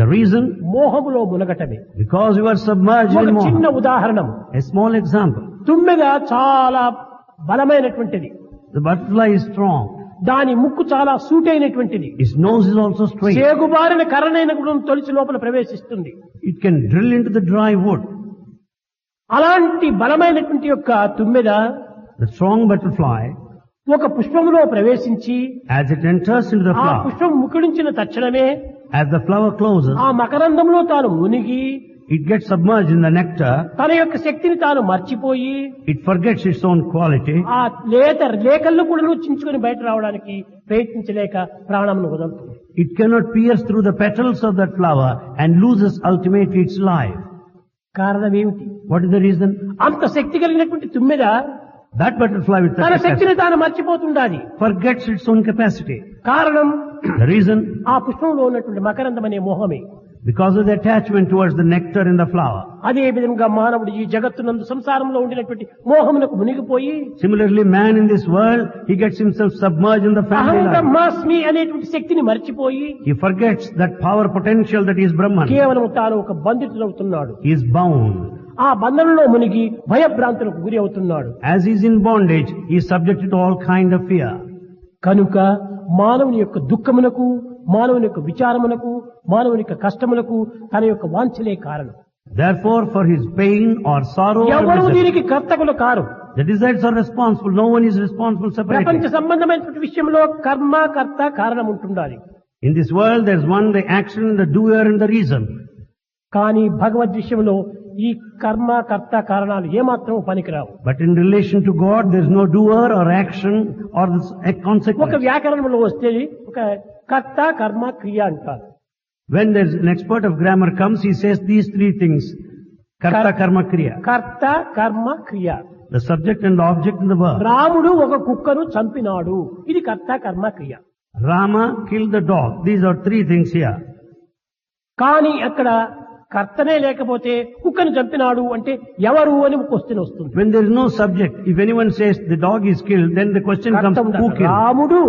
The reason? మోహములో మునగటమే. Because you are submerged ఒక in చిన్న Moha. Udaharanam. A small example. తుమ్మెద చాలా బలమైనటువంటిది. The butterfly is strong. దాని ముక్కు చాలా సూటైనటువంటిది. Its nose is also straight. సేగుబారిన కర్రనైన కూడా తొలిచి లోపల ప్రవేశిస్తుంది. It can drill into the dry wood. అలాంటి బలమైనటువంటి యొక్క తుమ్మెద The strong butterfly, ఒక పుష్పములో ప్రవేశించి as it enters into the ఆ flower, పుష్పం ముకుడించిన తక్షణమే as the flower closes, ఆ మకరందంలో తాను మునిగి it gets submerged in the nectar. తన యొక్క శక్తిని తాను మర్చిపోయి It forgets its own quality. ఆ లేకళ్ళు కూడా చించుకొని బయట రావడానికి ప్రయత్నించలేక ప్రాణమును వదులుతుంది. It cannot pierce through the petals of that flower and loses ultimately its life. కారణం ఏమిటి? What is the reason? అంత శక్తి కలిగినటువంటి తుమ్మెద That butterfly with తన the capacity శక్తిని తాను మర్చిపోతుండాలి. forgets its own capacity. కారణం The reason? ఆ పుష్పంలో ఉన్నటువంటి మకరందం అనే మోహమే. Because of the attachment towards the nectar in the flower. అదే విధంగా మానవుడు ఈ జగత్తునందు సంసారంలో ఉండినటువంటి మోహమునకు మునిగిపోయి Similarly, man in this world, he gets himself submerged in the అహం family life. బ్రహ్మాస్మి అనేటువంటి శక్తిని మర్చిపోయి He forgets that power potential that is Brahman. కేవలం తాను ఒక బంధితుడవుతున్నాడు. He is bound. ఆ బంధనంలో మునిగి భయభ్రాంతులకు గురి అవుతున్నాడు. As he is in bondage, he is subjected to all kind of fear. కనుక మానవుని యొక్క దుఃఖమునకు, మానవుని యొక్క విచారమునకు, మానవుని యొక్క కష్టములకు తన యొక్క వాంఛలే కారణం. Therefore, for his pain or sorrow, or ఎవరు misery, దీనికి కర్తకులు car. the desires are responsible. No one is responsible ప్రపంచ separately. సంబంధమైనటువంటి విషయంలో కర్మ కర్త కారణం ఉంటుండాలి. In this world, there is one, the action, the doer, and the reason. కానీ భగవద్ విషయంలో ఈ కర్మ కర్త కారణాలు ఏమాత్రం పనికిరావు. But in relation to God, there is no doer or action or a ఒక consequence. వ్యాకరణంలో వస్తే ఒక కర్త కర్మ క్రియ అంటారు. When there's an expert of grammar comes, he says these three things. Karta, karma, kriya. కర్త కర్మ క్రియ. The subject and the object and the verb. రాముడు ఒక కుక్కను చంపినాడు. ఇది కర్త కర్మ క్రియ. Rama killed the dog. These are three things here. కానీ అక్కడ కర్తనే లేకపోతే కుక్కను చంపినాడు అంటే ఎవరు అని క్వశ్చన్ వస్తుంది. When there is no subject, if anyone says the dog is killed, then the question comes, కర్త who ఉండదు. killed? రాముడు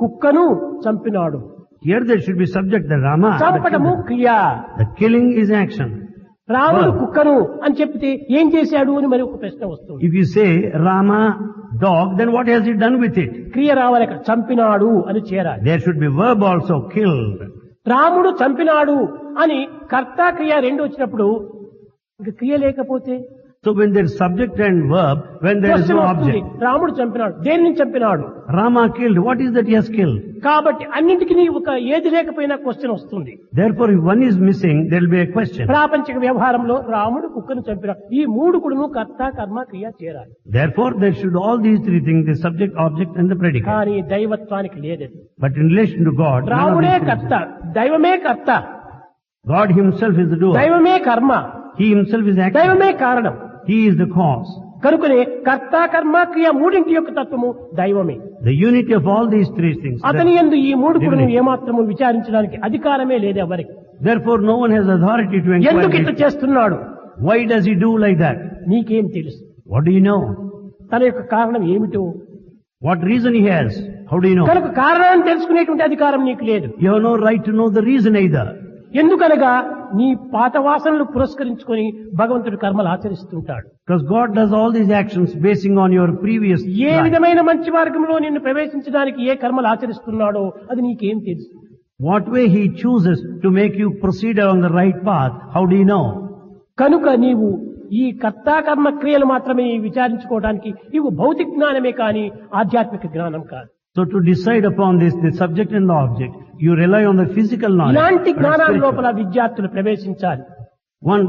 కుక్కను చంపినాడు. Here there should be subject, the Rama. చంపటము క్రియ. The killing is action. రాముడు Verb. కుక్కను అని చెప్తే ఏం చేశాడు అని మరి ఒక ప్రశ్న వస్తుంది. If you say Rama dog, then what has he done with it? క్రియ రావాలి, అక్కడ చంపినాడు అని చేరాలి. There should be verb also, killed. రాముడు చంపినాడు అని కర్త క్రియ రెండు వచ్చినప్పుడు ఇంక క్రియ లేకపోతే So when there is subject and verb, when there is question no వస్తుంది. object. రాముడు చంపినాడు, దేనిని చంపినాడు? Rama killed. What is that he has killed? కాబట్టి అన్నింటికి ఒక ఏది లేకపోయినా క్వశ్చన్ వస్తుంది. Therefore, if one is missing, there will be a question. ప్రాపంచిక వ్యవహారంలో రాముడు కుక్కను చంపినాడు, ఈ మూడు కూడాను కర్త కర్మ క్రియ చేరాలి. Therefore, there should all these three things, the subject, object and the predicate. కానీ దైవత్వానికి లేదది. But in relation to God, none of రాముడే these things. కర్త, దైవమే కర్త, God himself is the doer. దైవమే కర్మ, He himself is action. దైవమే కారణం. He is the cause. కనుకనే కర్త కర్మ క్రియ మూడింటి యొక్క తత్వము దైవమే. The unity of all these three things. అతని యందు ఈ మూడు కూడా Divinity. ఏమాత్రము విచారించడానికి అధికారమే లేదు ఎవరికి. Therefore, no one has authority to ఎందుకు inquire. ఇట్లా చేస్తున్నాడు? Why does he do like that? నీకేం తెలుసు? What do you know? తన యొక్క కారణం ఏమిటో? What reason he has? How do you know? కనుక కారణాన్ని తెలుసుకునేటువంటి అధికారం నీకు లేదు. You have no right to know the reason either. ఎందుకనగా నీ పాత వాసనలు పురస్కరించుకొని భగవంతుడు కర్మలు ఆచరిస్తుంటాడు. Because God does all these actions basing on your previous A life. విధమైన మంచి మార్గంలో నిన్ను ప్రవేశించడానికి ఏ కర్మలు ఆచరిస్తున్నాడో అది నీకేం తెలుసు? What way he chooses to make you proceed on the right path, how do you know? కనుక నీవు ఈ కర్తా కర్మ క్రియలు మాత్రమే విచారించుకోవడానికి ఇవి భౌతిక జ్ఞానమే కానీ ఆధ్యాత్మిక జ్ఞానం కాదు. So to decide upon this, the subject and the object, you rely on the physical knowledge. ఇలాంటి but జ్ఞానాల spiritual. లోపల విద్యార్థులు ప్రవేశించాలి.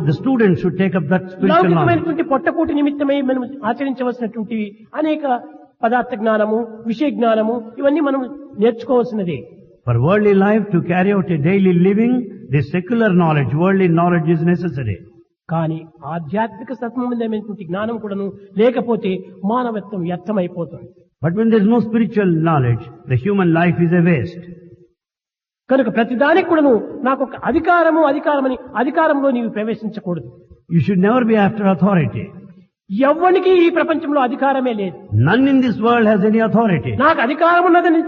The student should take up that spiritual knowledge. లౌకికమైనటువంటి పొట్టకూటి నిమిత్తమై మనం ఆచరించవలసినటువంటి అనేక పదార్థ జ్ఞానము, విషయ జ్ఞానము ఇవన్నీ మనం నేర్చుకోవాల్సినదే. For worldly life, to carry out a daily living, the secular knowledge, worldly knowledge is necessary. కానీ ఆధ్యాత్మిక సంబంధమైనటువంటి జ్ఞానం కూడాను లేకపోతే మానవత్వం వ్యర్థమైపోతుంది. But when there is no spiritual knowledge, the human life is a waste. కనుక ప్రతిదానికి కూడాను నాకు ఒక అధికారమని అధికారంలో నీవు ప్రవేశించకూడదు. You should never be after authority. ఎవ్వనికి ఈ ప్రపంచంలో అధికారమే లేదు. None in this world has any authority. నాకు అధికారం ఉన్నదని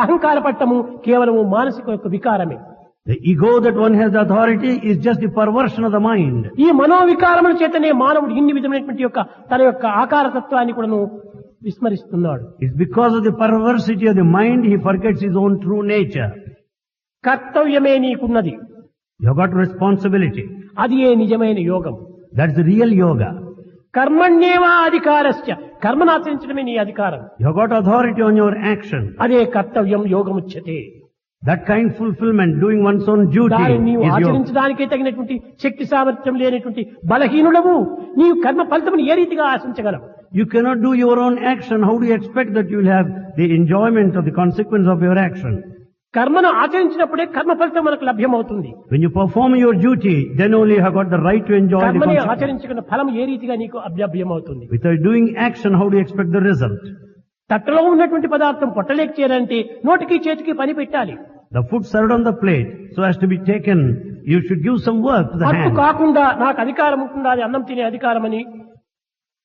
అహంకార పట్టము కేవలము మానసిక యొక్క వికారమే. The ego that one has the authority is just the perversion of the mind. ఈ మనోవికారముల చేతనే మానవుడు ఇన్ని విధమైనటువంటి యొక్క తన యొక్క ఆకారతత్వాన్ని కూడాను విస్మరిస్తున్నాడు. It's because of the perversity of the mind he forgets his own true nature. కర్తవ్యమే నీకున్నది, You have got responsibility. అది ఏ నిజమైన యోగం. That's the real yoga. కర్మణ్యేవా అధికారస్య, కర్మను ఆచరించడమే నీ అధికారం. You have got authority on your action. అదే కర్తవ్యం యోగముచ్యతే. That kind of fulfillment, doing one's own duty, దాన్ని నీవు is yoga. ఆచరించడానికే తగినటువంటి శక్తి సామర్థ్యం లేనటువంటి బలహీనుడవు నీవు కర్మ ఫలితమును ఏ రీతిగా ఆశించగలవు? You cannot do your own action. How do you expect that you will have the enjoyment of the consequence of your action? కర్మను ఆచరించినప్పుడే కర్మ ఫలితం మనకు లభ్యమవుతుంది. When you perform your duty, then only you have got the right to enjoy the కర్మని consequence. ఆచరించుకున్న ఫలం ఏ రీతిగా నీకు లభ్యమవుతుంది? Without doing action, how do you expect the result? తట్టలో ఉన్నటువంటి పదార్థం పొట్టలేకి చేరాలంటే నోటికి చేతికి పని పెట్టాలి. The food served on the plate, so as to be taken, you should give some work to the అట్టు hand. కాకుండా నాకు అధికారం ఉంటుందా, అది అన్నం తినే అధికారం అని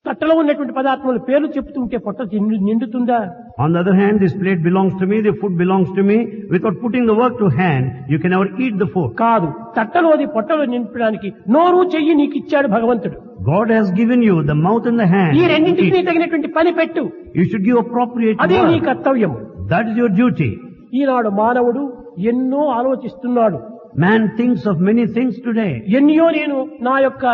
తట్టలో ఉన్నటువంటి పదార్థములు పేర్లు చెప్తుంటే పొట్ట నిండుతుందా? On the other hand, this plate belongs to me, the food belongs to me. Without putting the work to hand, you can never eat the food. కాదు, తట్టలోది పొట్టలో నింపడానికి నోరు చెయ్యి నీకు ఇచ్చాడు భగవంతుడు. God has given you the mouth and the hand. ఈ to రెండింటికి eat. తగినటువంటి పని పెట్టు. You should give appropriate అదే నీ work. కర్తవ్యము. That is your duty. ఈనాడు మానవుడు ఎన్నో ఆలోచిస్తున్నాడు. Man thinks of many things today. ఎన్నో నేను నా యొక్క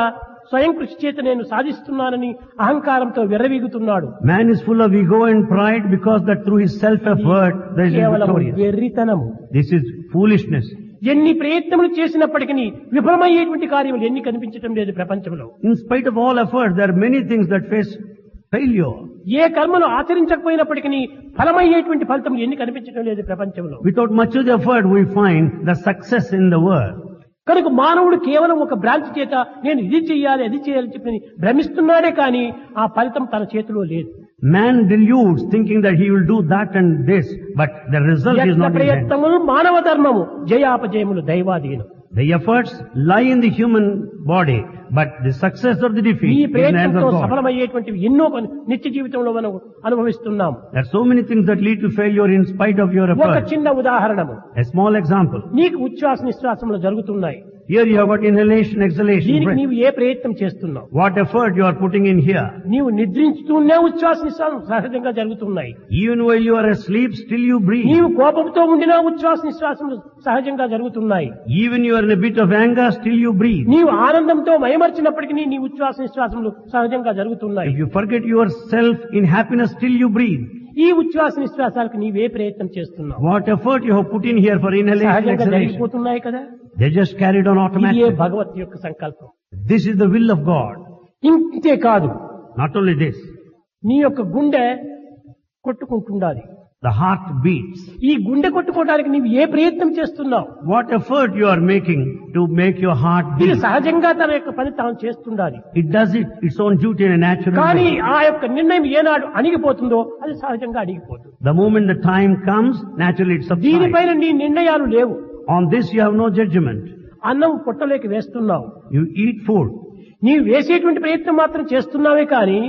స్వయం కృషి చేత నేను సాధిస్తున్నానని అహంకారంతో విర్రవీగుతున్నాడు. Man is full of ego and pride because that through his self-effort there is కేవలం victorious. వెర్రితనము. This is foolishness. ఎన్ని ప్రయత్నములు చేసినప్పటికీ విఫలమయ్యేటువంటి కార్యములు ఎన్ని కనిపించడం లేదు ప్రపంచంలో. In spite of all effort, there are many things that face failure. ఏ కర్మను ఆచరించకపోయినప్పటికీ ఫలమయ్యేటువంటి ఫలితములు ఎన్ని కనిపించడం లేదు ప్రపంచంలో. Without much of the effort, we find the success in the world. కనుక మానవుడు కేవలం ఒక భ్రాంతి చేత నేను ఇది చెయ్యాలి అది చేయాలి చెప్పి భ్రమిస్తున్నాడే కానీ ఆ ఫలితం తన చేతిలో లేదు. Man deludes thinking that he will do that and this, but the result is యత్న not in hand. ప్రయత్నములు మానవ ధర్మము, జయాపజయములు దైవాధీనం. The efforts lie in the human body, but the success of the ఈ defeat is in the hands ప్రయత్నంతో of God. సఫలమయ్యేటువంటివి ఎన్నో నిత్య జీవితంలో మనం అనుభవిస్తున్నాం. There are so many things that lead to failure in spite of your ఒక effort. చిన్న ఉదాహరణము, A small example. నీకు ఉచ్ఛ్వాస నిశ్వాసములు జరుగుతున్నాయి. Here you have got inhalation, exhalation, దీనికి breath. నీవు ఏ ప్రయత్నం చేస్తున్నావు? What effort you are putting in here. నీవు నిద్రించుతూనే ఉచ్ఛ్వాస నిశ్వాసం సహజంగా జరుగుతున్నాయి. Even while you are asleep, still you breathe. నీవు కోపంతో ఉండినా ఉచ్ఛ్వాస నిశ్వాసములు సహజంగా జరుగుతున్నాయి. Even you are in a bit of anger, still you breathe. నీవు ఆనందంతో మయమర్చినప్పటికీ నీ ఉచ్ఛ్వాస నిశ్వాసములు సహజంగా జరుగుతున్నాయి. If you forget yourself in happiness, still you breathe. ఈ ఉచ్ఛ్వాస నిశ్వాసాలకు నీవే ప్రయత్నం చేస్తున్నావు? What effort you have put in here for inhalation, సహజంగా exhalation. జరిగిపోతున్నాయి కదా. They just carried on ఇదే automatically. భగవత్ యొక్క సంకల్పం. This is the will of God. ఇంతే కాదు, Not only this, నీ యొక్క గుండె కొట్టుకుంటుండాలి. the heart beats. ఈ గుండె కొట్టుకోవడానికి నీవు ఏ ప్రయత్నం చేస్తున్నావు? What effort you are making to make your heart ఇది beat. సహజంగా తన యొక్క పని తాను చేస్తుండాలి. It does its own duty in a natural కానీ way. ఆ యొక్క నిర్ణయం ఏనాడు అణిగిపోతుందో అది సహజంగా అణిగిపోతుంది. The moment the time comes, naturally it subsides. దీనిపైన నీ నిర్ణయాలు లేవు. On this you have no judgment. అన్నం పొట్టలోకి వేస్తున్నావు, You eat food. నీవు వేసేటువంటి ప్రయత్నం మాత్రం చేస్తున్నావే కానీ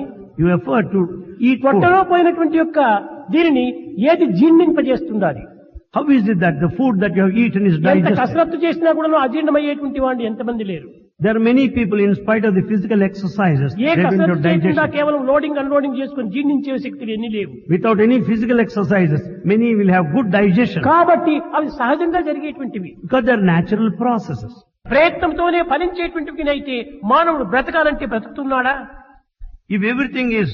You effort to eat food. పొట్టలో పోయినటువంటి యొక్క దీనిని ఏది జీర్ణింపజేస్తుండాలి? How is it that the food that you have eaten is ఎంత digested? కసరత్తు చేసినా కూడా అజీర్ణమయ్యేటువంటి వాడిని ఎంతమంది లేరు? There are many people, in spite of the physical exercises, A they don't కసరత్తు చేయకుండా digestion. కేవలం లోడింగ్ అన్లోడింగ్ చేసుకుని జీర్ణించే శక్తులు ఎన్ని లేవు. Without any physical exercises, many will have good digestion కాబట్టి అవి సహజంగా జరిగేటువంటివి. because they are natural processes. ప్రయత్నంతోనే ఫలించేటువంటివి అయితే మానవుడు బ్రతకాలంటే బ్రతుకుతున్నాడా? If everything is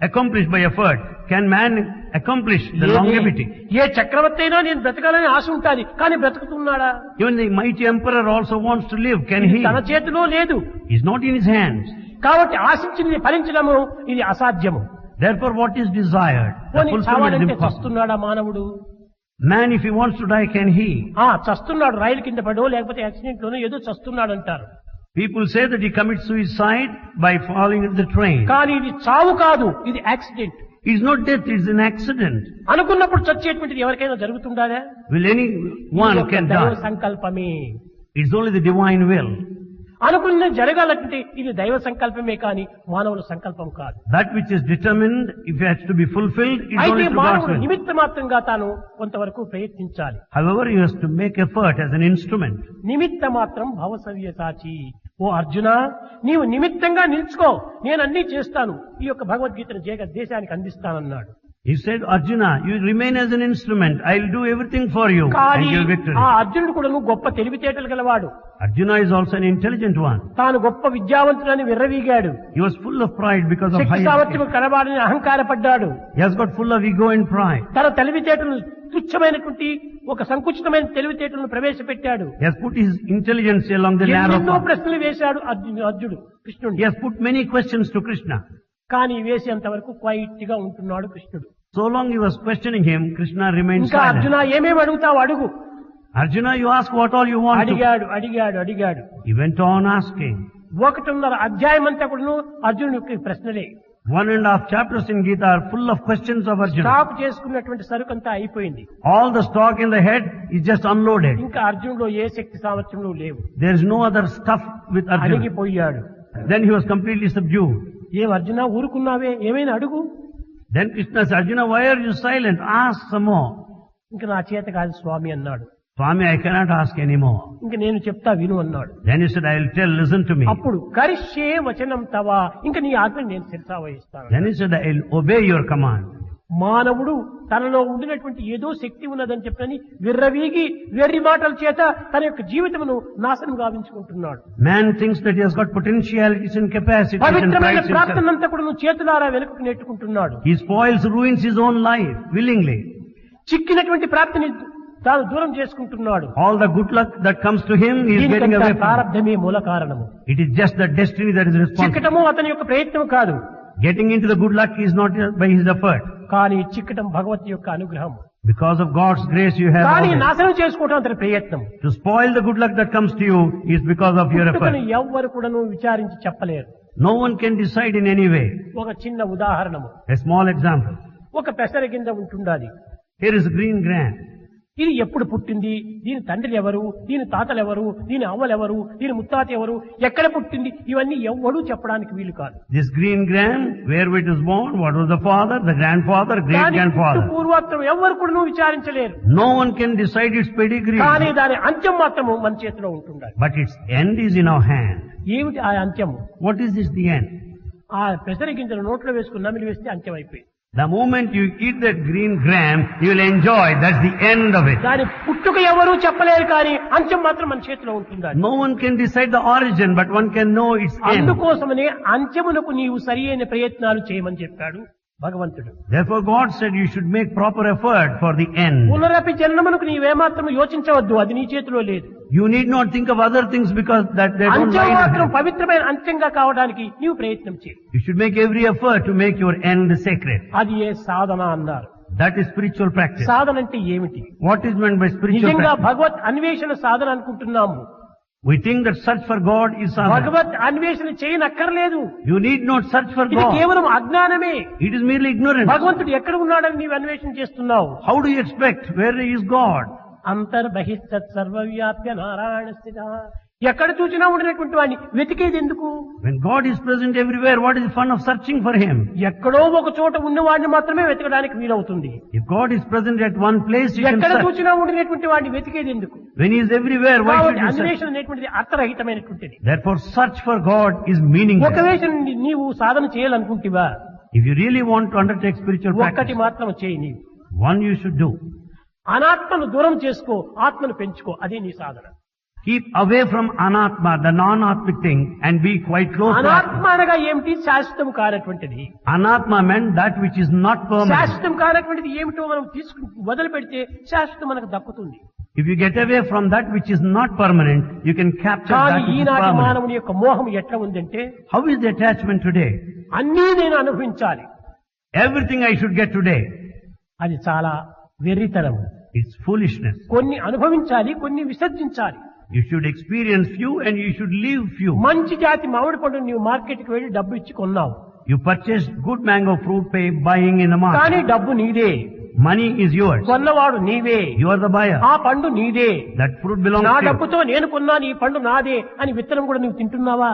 accomplished by effort, can man accomplish the longevity? ఏ చక్రవర్తి అయినా నేను బ్రతకాలని ఆశ ఉంటుంది, కానీ బ్రతుకుతున్నాడా? Even the mighty emperor also wants to live. Can he? తన చేతిలో లేదు. He's not in his hands. కాబట్టి ఆశించినది ఫలించడము ఇది అసాధ్యము. Therefore, what is desired, the పోనీ fulfillment is చావాలంటే impossible. చస్తున్నాడా మానవుడు? Man, if he wants to die, can he? చస్తున్నాడు, రైలు కింద పడో లేకపోతే యాక్సిడెంట్ లోనో ఏదో చస్తున్నాడు అంటారు. People say that he commits suicide by falling into the train. కానీ ఇది చావు కాదు, ఇది accident. It's not death, it's an accident. అనుకున్నప్పుడు చచ్చేటువంటిది ఎవరికైనా జరుగుతుందా? Will anyone can దైవ die? సంకల్పమే. It's only the divine will. అనుకున్న జరగాలంటే ఇది దైవ సంకల్పమే కానీ మానవుల సంకల్పం కాదు. That which is determined, if it has to be fulfilled, is అయితే only through God's మానవుడు will. నిమిత్త మాత్రంగా తాను కొంతవరకు ప్రయత్నించాలి. However, he has to make effort as an instrument. నిమిత్త మాత్రం భవసవ్యసాచి. ఓ అర్జున, నీవు నిమిత్తంగా నిలుచుకో, నేను అన్నీ చేస్తాను, ఈ యొక్క భగవద్గీతను దేశానికి అందిస్తానన్నాడు. He said, Arjuna, you remain as an instrument. I'll do everything for you and కానీ give victory. ఆ అర్జునుడు కూడా గొప్ప తెలివితేటలు గలవాడు. Arjuna is also an intelligent one. తాను గొప్ప విద్యావంతుడని విర్రవీగాడు. He was full of pride because of Shakti high సామర్థ్యం education. కలవాడని అహంకారపడ్డాడు. He has got full of ego and pride. తన తెలివితేటలు తుచ్చమైనటువంటి ఒక సంకుచితమైన తెలివితేటలను ప్రవేశపెట్టాడు. He has put his intelligence along the narrow ఎన్నెన్నో path. ప్రశ్నలు వేశాడు అర్జునుడు కృష్ణుడు. He has put many questions to Krishna. కానీ వేసేంత వరకు క్వైట్ గా ఉంటున్నాడు కృష్ణుడు. So long he was questioning him, Krishna remained ఇంకా silent. అర్జున ఏమేమి అడుగుతావు అడుగు. Arjuna, you ask what all you want to. అడిగాడు. He went on asking. 1.5 అధ్యాయం అంతా కూడాను అర్జునుడికి ప్రశ్నలే. 1.5 chapters in Gita are full of questions of Arjuna. Stock చేసుకున్నటువంటి సరుకంతా అయిపోయింది. All the stock in the head is just unloaded. ఇంకా అర్జునుడు ఏ శక్తి సామర్థ్యంలో లేవు. There is no other stuff with Arjuna. అడిగిపోయాడు. Then he was completely subdued. ఏం అర్జున ఊరుకున్నావే, ఏమైనా అడుగు. Then Krishna said, Arjuna, why are you silent? Ask some more. ఇంకా నా చేత కాదు స్వామి అన్నాడు. Swami, I cannot ask anymore. ఇంకా నేను చెప్తా విను అన్నాడు. Then he said, I will tell, listen to me. అప్పుడు కరిష్యే వచనం తవా, ఇంకా నీ ఆజ్ఞ నేను శిరసా వహిస్తాను. Then he said, I will obey your command. మానవుడు తనలో ఉండినటువంటి ఏదో శక్తి ఉన్నదని చెప్పని విర్రవీగి వెర్రి మాటల చేత తన యొక్క జీవితమును నాశనం గావించుకుంటున్నాడు. Man thinks that he has got potentialities and capacities and పవిత్రమైన prides himself. ప్రార్థనంతా కూడా నువ్వు చేతులారా వెనుకకు నెట్టుకుంటున్నాడు. He spoils, ruins his own life willingly. చిక్కినటువంటి ప్రాప్తిని తాను దూరం చేసుకుంటున్నాడు. All the good luck that comes to him, he is getting away from it. ప్రారంధమే మూల కారణము. It is just the destiny that is responsible. చిక్కటము అతని యొక్క ప్రయత్నం కాదు. Getting into the good luck is not by his effort. కానీ చిక్కటం భగవత్ యొక్క అనుగ్రహం. Because of God's grace you have కానీ all this. నాశనం చేసుకోవటం అతని ప్రయత్నం. To spoil the good luck that comes to you is because of your effort. పుట్టుకను ఎవ్వరు కూడాను విచారించి చెప్పలేరు. No one can decide in any way. ఒక చిన్న ఉదాహరణము. A small example. ఒక పెసర గింజ ఉంటుండాలి. Here is green gram. ఇది ఎప్పుడు పుట్టింది, దీని తండ్రి ఎవరు, దీని తాతలు ఎవరు, దీని అవ్వలెవరు, దీని ముత్తాత ఎవరు, ఎక్కడ పుట్టింది, ఇవన్నీ ఎవ్వడూ చెప్పడానికి వీలు కాదు. This green gram, where it was born, what was the father, the grandfather, great దాని పుట్టు grandfather. పూర్వత్వం ఎవ్వరు కూడా విచారించలేరు. No one can decide its pedigree. కానీ దాని అంత్యం మాత్రము మన చేతిలో ఉంటుండాలి. But its end is in our hand. ఏమిటి ఆ అంత్యము? What is this the end? ఆ పెసర గింజలు నోట్లో వేసుకుని నమిలి వేస్తే అంత్యం అయిపోయింది. The moment you eat that green gram, you will enjoy. That's the end of it. దాని పుట్టుక ఎవరు చెప్పలేరు, కానీ అంత్యం మాత్రం మన చేతిలో ఉంటుండాలి. No one can decide the origin, but one can know its end. అందుకోసమనే అంత్యమునకు నీవు సరి అయిన ప్రయత్నాలు చేయమని చెప్పాడు భగవంతుడు. Therefore God said you should make proper effort for the end. పునరపి జన్మమునకు నీవేమాత్రం యోచించవద్దు, అది నీ చేతిలో లేదు. You need not think of other things because that they don't అంత్యం lie in మాత్రం your hand. పవిత్రమైన అంత్యంగా కావడానికి నీవు ప్రయత్నం చేయి. You should make every effort to make your end sacred. అది ఏ సాధన అన్నారు. That is spiritual practice. సాధన అంటే ఏమిటి? What is meant by spiritual నిజంగా practice? భగవత్ అన్వేషణ సాధన అనుకుంటున్నాము. We think that search for God is sadhana. భగవత్ అన్వేషణ చేయనక్కర్లేదు. You need not search for ఇది God. కేవలం అజ్ఞానమే. It is merely ignorance. భగవంతుడు ఎక్కడ ఉన్నాడని నీవు అన్వేషణ చేస్తున్నావు. How do you expect? Where is God? అంతర్బహిస్తత్ సర్వవ్యాప్య Narayana స్థిత. ఎక్కడ చూసినా ఉండినటువంటి వాడిని వెతికేది ఎందుకు? When God is present everywhere, what is the fun of searching for Him? ఎక్కడో ఒక చోట ఉన్నవాడిని మాత్రమే వెతకడానికి వీలవుతుంది. If God is present at one place, you can ఎక్కడ search. చూసినా ఉండినటువంటి వాడిని వెతికేది ఎందుకు? When He is everywhere, why should కాబట్టి you search? అన్వేషణ అనేటువంటిది అర్థరహితమైనటువంటిది. Therefore, search for God is meaningless. ఒకవేళ నీవు సాధన చేయాలనుకుంటువా, If you really want to undertake spiritual ఒక్కటి practice, మాత్రం చేయి. నీవు one you should do. అనాత్మను దూరం చేసుకో, ఆత్మను పెంచుకో, అదే నీ సాధన. Keep away from anatma, the non-atmic thing, and be quite close to అనాత్మ atma. అనగా ఏమిటి? శాశ్వతం కానటువంటిది. Anatma meant that which is not permanent. శాశ్వతం కానటువంటిది ఏమిటో మనం తీసుకుని వదిలి పెడితే శాశ్వతం మనకు దక్కుతుంది. If you get away from that which is not permanent, you can capture కానీ that which is ఈనాటి permanent. మానవుని యొక్క మోహం ఎట్లా ఉందంటే, How is the attachment today? అన్నీ నేను అనుభవించాలి, Everything I should get today. అది చాలా వెర్రితనం. It's foolishness. కొన్ని అనుభవించాలి, కొన్ని విసర్జించాలి. You should experience few and you should leave few. మంచి జాతి మామిడి పండు నీవు మార్కెట్కి వెళ్ళి డబ్బు ఇచ్చి కొన్నావు, You purchased good mango fruit, buying in the కానీ market. డబ్బు నీదే. Money is yours. కొన్నవాడు నీవే, You are the buyer. ఆ పండు నీదే, That fruit belongs నా to you. డబ్బుతో నేను కొన్నాను ఈ పండు నాదే అని విత్తనం కూడా నువ్వు తింటున్నావా?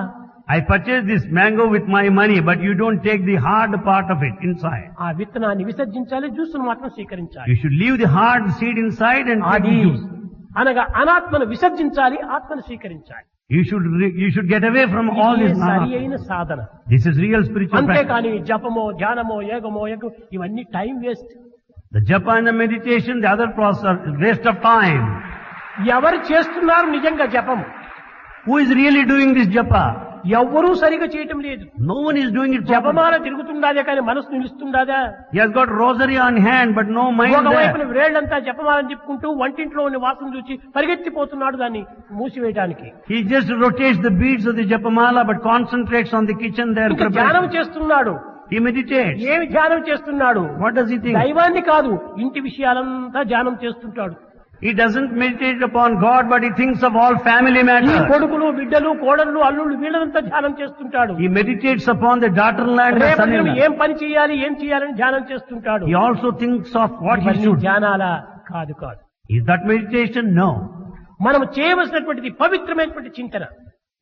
I purchased this mango with my money, but you don't take the hard part of it inside. ఆ విత్తనాన్ని విసర్జించాలి, జ్యూస్ను మాత్రం స్వీకరించాలి. You should leave the hard seed inside and take అది the juice. అనగా అనాత్మను విసర్జించాలి, ఆత్మను స్వీకరించాలి. You should get away from all ఇది this సరి nana. అయిన సాధన. This is real spiritual practice. అంతేకాని జపమో ధ్యానమో యోగమో ఇవన్నీ time waste. The japa and the meditation, the other process are waste of time. ఎవరు చేస్తున్నారు నిజంగా జపము? Who is really doing this japa? ఎవ్వరూ సరిగా చేయటం లేదు. No one is doing it properly. జపమాల తిరుగుతుండాదే కానీ మనసు నిలుస్తుండాదా? He has got rosary on hand, but no mind ఒకవైపున there. వేళ్లంతా జపమాలని తిప్పుకుంటూ వంటింట్లో ఉన్న వాసన చూసి పరిగెత్తిపోతున్నాడు దాన్ని మూసివేయడానికి. He just rotates the beads of the japamala, but concentrates on the kitchen there. ఇంకా ధ్యానం చేస్తున్నాడు. He meditates. ఏమి ధ్యానం చేస్తున్నాడు? What does he think? దైవాన్ని కాదు, ఇంటి విషయాలంతా ధ్యానం చేస్తుంటాడు. He doesn't meditate upon God, but he thinks of all family ఈ matters. కొడుకులు బిడ్డలు కోడళ్ళు అల్లుళ్ళు వీళ్ళంతా ధ్యానం చేస్తుంటాడు. He meditates upon the daughter-in-law and the రేపు son-in-law. ఏం పని చేయాలి ఏం చేయాలని ధ్యానం చేస్తుంటాడు. He also thinks of what he ఇవన్నీ should. ధ్యానాలా? కాదు కాదు. Is that meditation? No. మనం చేయవలసినటువంటిది పవిత్రమైనటువంటి చింతన.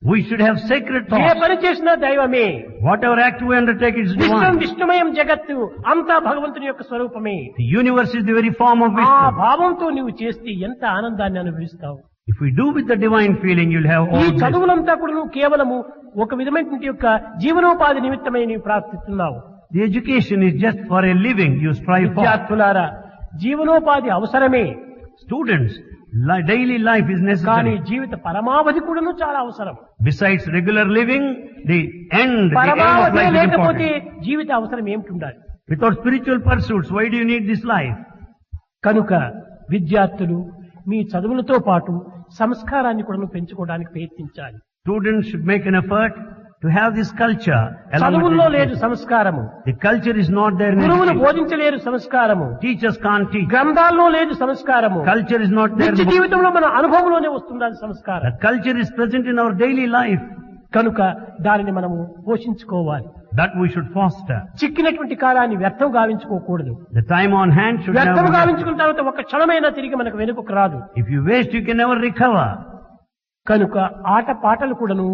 We should have sacred A thoughts. పని చేసినా దైవమే. Whatever act we undertake is Vishwam divine. విష్ణుమయం జగత్తు అంతా భగవంతుని యొక్క స్వరూపమే. The universe is the very form of ఆ Vishnu. భావంతో నువ్వు చేస్తే ఎంత ఆనందాన్ని అనుభవిస్తావు. If we do with the divine feeling, you'll have ఈ all this. చదువులంతా కూడా నువ్వు కేవలము ఒక విధమైనటువంటి యొక్క జీవనోపాధి నిమిత్తమై నీవు ప్రార్థిస్తున్నావు. The education is just for a living you strive for. విద్యార్థులారా, జీవనోపాధి అవసరమే, Students, daily life is కానీ necessary. జీవిత పరమావధి కూడాను చాలా అవసరం. Besides regular living, the end of పరమావధి life is లేకపోతే important. జీవిత అవసరం ఏమిటి ఉండాలి? Without spiritual pursuits, why do you need this life? కనుక విద్యార్థులు మీ చదువులతో పాటు సంస్కారాన్ని కూడా పెంచుకోవడానికి ప్రయత్నించాలి. Students should make an effort to have this culture. along with చదువుల్లో education. లేదు సంస్కారము, The culture is not there in గురువులు education. బోధించలేరు సంస్కారము, Teachers can't teach. గ్రంథాల్లో లేదు సంస్కారము, Culture is not there. నిత్య జీవితంలో మన అనుభవంలోనే వస్తుంది అది సంస్కారం. The culture is present in our daily life. కనుక దానిని మనము పోషించుకోవాలి. That we should foster. చిక్కినటువంటి కాలాన్ని వ్యర్థం గావించుకోకూడదు. The time on hand should వ్యర్థం never. గావించుకున్న తర్వాత ఒక క్షణమైనా తిరిగి మనకు వెనుకకు రాదు. If you waste, you can never recover. కనుక ఆట పాటలు కూడాను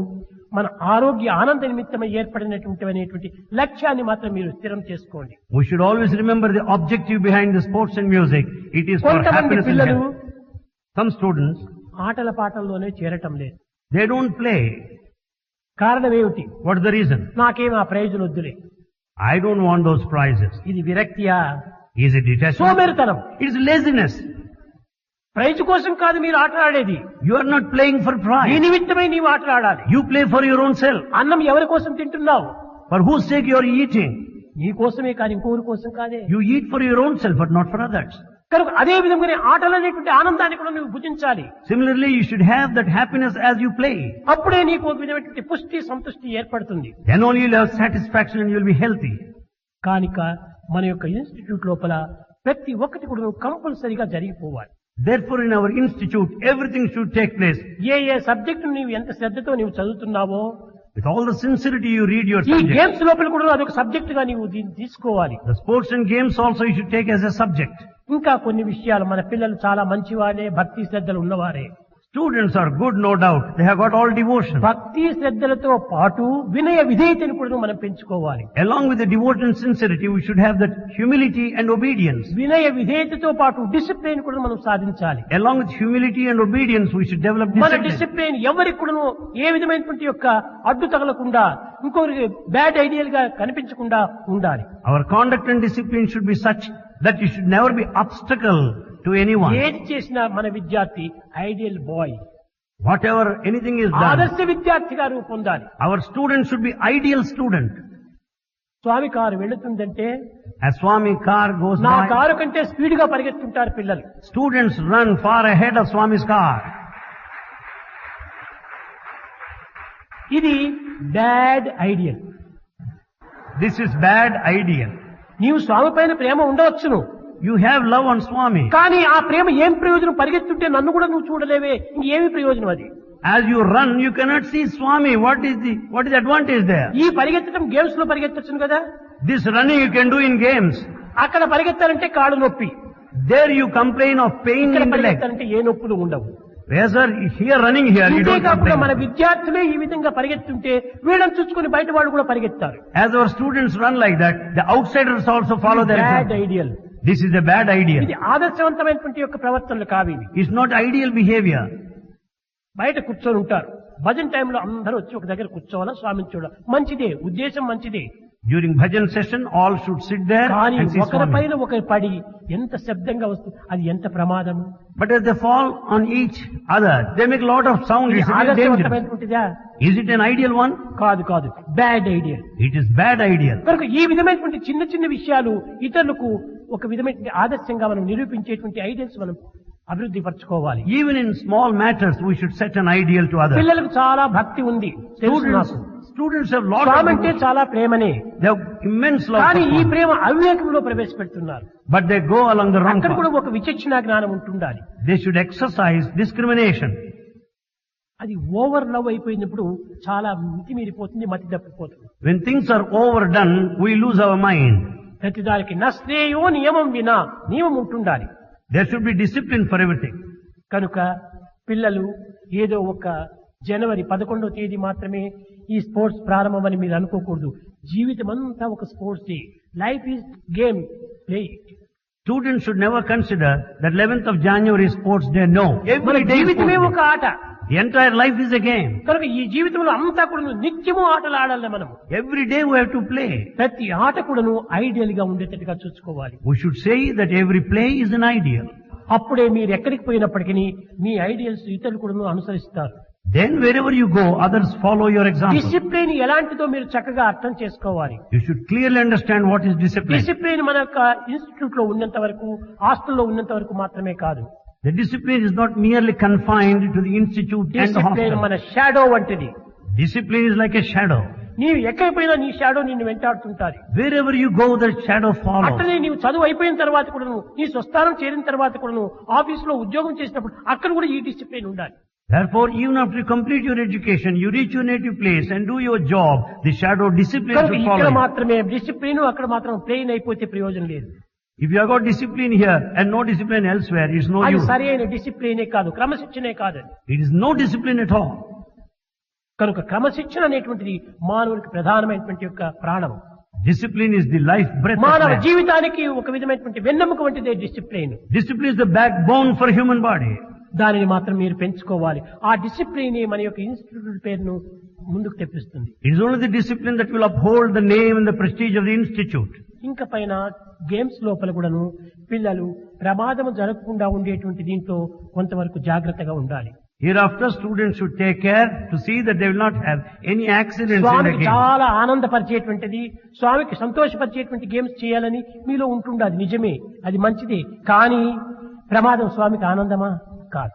మన ఆరోగ్య ఆనంద నిమిత్తమై ఏర్పడినటువంటి లక్ష్యాన్ని మాత్రం మీరు స్థిరం చేసుకోండి. We should always remember the objective behind the sports and music. It is for కొంతమంది happiness and పిల్లలు health. Some students, ఆటల పాటల్లోనే చేరటం లేదు. they don't play. కారణం ఏమిటి? What is the reason? నాకేం ఆ ప్రయోజనం వద్దులే. I don't want those prizes. ఇది విరక్తియా? Is it detachment? సోమేరితనం. It is laziness. ప్రైజ్ కోసం కాదు మీరు ఆటలాడేది, You are not playing for ఈ prize. నిమిత్తమై నీవు ఆటలాడాలి. You play for your own self. అన్నం ఎవరి కోసం తింటున్నావు? For whose sake you are eating? నీ కోసమే కానీ ఇంకోరి కోసం కాదే. You eat for your own self, but not for others. కనుక అదే విధంగానే ఆటలు అనేటువంటి ఆనందాన్ని కూడా నువ్వు భుజించాలి. Similarly, you should have that happiness as you play. అప్పుడే నీకు ఒక విధమైనటువంటి పుష్టి సంతృష్టి ఏర్పడుతుంది. Then only you'll have satisfaction and you'll be healthy. కానిక మన యొక్క ఇన్స్టిట్యూట్ లోపల ప్రతి ఒక్కటి కూడా కంపల్సరీగా జరిగిపోవాలి. Therefore, in our institute, everything should take place. A subject నీవు ఎంత శ్రద్ధతో నీవు చదువుతున్నావో With all the sincerity you read your ఈ subject. గేమ్స్ లోపల కూడా అదొక సబ్జెక్ట్ గా నీవు దీన్ని తీసుకోవాలి. The sports and games also you should take as a subject. ఇంకా కొన్ని విషయాలు మన పిల్లలు చాలా మంచివారే, భక్తి శ్రద్ధలు ఉన్నవారే. Students are good, no doubt. They have got all devotion. భక్తి శ్రద్ధలతో పాటు వినయ విధేయతను కూడా మనం పెంచుకోవాలి. Along with the devotion and sincerity, we should have that humility and obedience. వినయ విధేయతతో పాటు డిసిప్లిన్ కూడా మనం సాధించాలి. Along with humility and obedience, we should develop మన discipline. డిసిప్లిన్ ఎవరికి కూడా ఏ విధమైనటువంటి యొక్క అడ్డు తగలకుండా, ఇంకొకరికి బ్యాడ్ ఐడియల్ గా కనిపించకుండా ఉండాలి. Our conduct and discipline should be such that it should never be obstacle to anyone. ఏది చేసినా మన విద్యార్థి ideal boy, Whatever anything is done, ఆదర్శ విద్యార్థిగా రూపొందాలి. our student should be ideal student. Swami car వెళుతుందంటే As Swami car goes నా by, car కంటే స్పీడ్ గా పరిగెత్తుంటారు పిల్లలు. students run far ahead of Swami's car. ఇది bad ideal. This is bad ideal. నీవు స్వామి పైన ప్రేమ ఉండవచ్చును, You have love on Swami. కానీ ఆ ప్రేమ ఏం ప్రయోజనం? పరిగెత్తుంటే నన్ను కూడా నువ్వు చూడలేవే, ఇంకేమి ప్రయోజనం అది? As you run, you cannot see Swami. What is the advantage there? ఈ పరిగెత్తడం గేమ్స్ లో పరిగెత్తొచ్చును కదా. This running you can do in games. అక్కడ పరిగెత్తాలంటే కాళ్ళు నొప్పి, There you complain of pain ఇక్కడ in the leg. పరిగెత్తాలంటే ఏ నొప్పులు ఉండవు. Whereas here running here, you don't అంతేకాకుండా మన complain. విద్యార్థులే ఈ విధంగా పరిగెత్తుంటే వీళ్ళని చూసుకుని బయట వాళ్ళు కూడా పరిగెత్తారు. As our students run like that, the outsiders also follow their bad example. Ideal. This is a bad idea. ఇది ఆదర్శవంతమైనటువంటి యొక్క ప్రవర్తనలు కావి. It's not ideal behavior. బయట కూర్చొని ఉంటారు. భజన టైంలో అందరూ వచ్చి ఒక దగ్గర కూర్చోవాలా, స్వామిని చూడాలి. మంచిదే, ఉద్దేశం మంచిదే. During bhajan session, all should sit there కానీ and see ఒకరి Swami. పైన ఒకరు పడి ఎంత శబ్దంగా వస్తుంది, అది ఎంత ప్రమాదము. But as they fall on each other, they make a lot of sound. ఇది It's very dangerous. ఆదర్శవంతమైనటువంటిదా? Is it an ideal one? కాదు కాదు, bad idea. It is bad ideal. కనుక ఈ విధమైనటువంటి చిన్న చిన్న విషయాలు ఇతరులకు ఒక విధమైన ఆదర్శంగా మనం నిరూపించేటువంటి ఐడియల్స్ మనం అభివృద్ధి పరచుకోవాలి. Even in small matters, we should set an ideal to others. పిల్లలకు చాలా భక్తి ఉంది, తెలుసు నాకు. Students have lot Swamy of అంటే చాలా ప్రేమనే, they have immense love కానీ for ఈ Swami. Prema అవివేకంలో ప్రవేశపెడుతున్నారు. But they go along the wrong అక్కడ కూడా path. ఒక విచక్షణ జ్ఞానం ఉంటుండాలి. They should exercise discrimination. అది ఓవర్ లవ్ అయిపోయినప్పుడు చాలా మితిమీరిపోతుంది, మతి తప్పిపోతుంది. When things are overdone, we lose our mind. ప్రతిదానికి నశ్రేయో నియమం వినా, నియమం ఉంటుండాలి. There should be discipline for everything. కనుక పిల్లలు ఏదో ఒక జనవరి 11వ తేదీ మాత్రమే ఈ స్పోర్ట్స్ ప్రారంభమని మీరు అనుకోకూడదు. జీవితం అంతా ఒక sports day. Life is game, play. Students should never consider that 11th of January is sports day. No. మన Every day is జీవితమే sports ఒక day. ఆట. The entire life is a game. కనుక ఈ జీవితంలో అంతా కూడా నిత్యము ఆటలు ఆడాలి మనం. Every day we have to play. ప్రతి ఆట కూడాను ఐడియల్ గా ఉండేటట్టుగా చూసుకోవాలి. We should say that every play is an ideal. అప్పుడే మీరు ఎక్కడికి పోయినప్పటికీ మీ ఐడియల్స్ ఇతరులు కూడాను అనుసరిస్తారు. Then wherever you go, others follow your example. Discipline ఎలాంటిదో మీరు చక్కగా అర్థం చేసుకోవాలి. You should clearly understand what is discipline. Discipline మన యొక్క ఇన్స్టిట్యూట్ లో ఉన్నంత వరకు, హాస్టల్లో ఉన్నంత వరకు మాత్రమే కాదు. The discipline is not merely confined to the institute and the discipline hostel. మన షాడో వంటిది. Discipline is like a shadow. నీవు ఎక్కడికి పోయినా నీ షాడో నిన్ను వెంటాడుతుంటాది. Wherever you go, the shadow follows. అట్లనే నీవు చదువు అయిపోయిన తర్వాత కూడాను, నీ స్వస్థానం చేరిన తర్వాత కూడాను, ఆఫీసులో ఉద్యోగం చేసినప్పుడు అక్కడ కూడా ఈ డిసిప్లిన్ ఉండాలి. Therefore, even after you complete your education, you reach your native place and do your job, the shadow discipline కనుక should ఇక్కడ follow you. మాత్రమే డిసిప్లిన్, అక్కడ మాత్రం ప్లెయిన్ అయిపోతే ప్రయోజనం లేదు. If you have got discipline here and no discipline elsewhere, it's no అది use. సరి అయిన డిసిప్లినే కాదు, క్రమశిక్షణే కాదండి. It is no discipline at all. కనుక క్రమశిక్షణ అనేటువంటిది మానవునికి ప్రధానమైనటువంటి యొక్క ప్రాణం. Discipline is the life breath of మానవ man. జీవితానికి ఒక విధమైనటువంటి వెన్నెముక వంటిదే discipline. Discipline is the backbone for human body. దానిని మాత్రం మీరు పెంచుకోవాలి. ఆ డిసిప్లిన్ మన యొక్క ఇన్స్టిట్యూట్ పేరును ముందుకు తెప్పిస్తుంది. It is only the discipline that will uphold the name and the prestige of the institute. ఇంకా పైన గేమ్స్ లోపల కూడాను పిల్లలు ప్రమాదం జరగకుండా ఉండేటువంటి దీంట్లో కొంతవరకు జాగ్రత్తగా ఉండాలి. Hereafter, students should take care to see that they will not have any accidents in the స్వామికి game. చాలా ఆనందపరిచేటువంటిది, స్వామికి సంతోషపరిచేటువంటి గేమ్స్ చేయాలని మీలో ఉంటుండదు. నిజమే, అది మంచిదే. కానీ ప్రమాదం స్వామికి ఆనందమా? కాదు.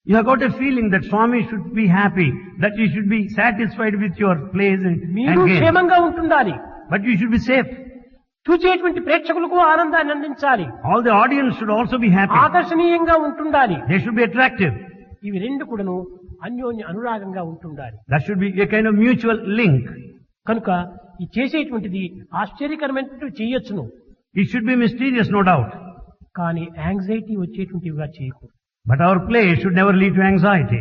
You have got a feeling that Swami should be happy, that you should be satisfied with your plays and మీరు games. క్షేమంగా ఉంటుండాలి. But you should be safe. చూచేటువంటి ప్రేక్షకులకు ఆనందాన్ని అందించాలి. All the audience should also be happy. ఆకర్షణీయంగా ఉంటుండాలి. They should be attractive. ఇవి రెండు కూడాను అన్యోన్య అనురాగంగా ఉంటుండాలి. That should be a kind of mutual link. కనుక ఈ చేసేటువంటిది ఆశ్చర్యకరమైనటువంటి చేయొచ్చును, It should be mysterious, no doubt. కానీ యాంగ్జైటీ వచ్చేటువంటివిగా చేయకూడదు. But our play should never lead to anxiety.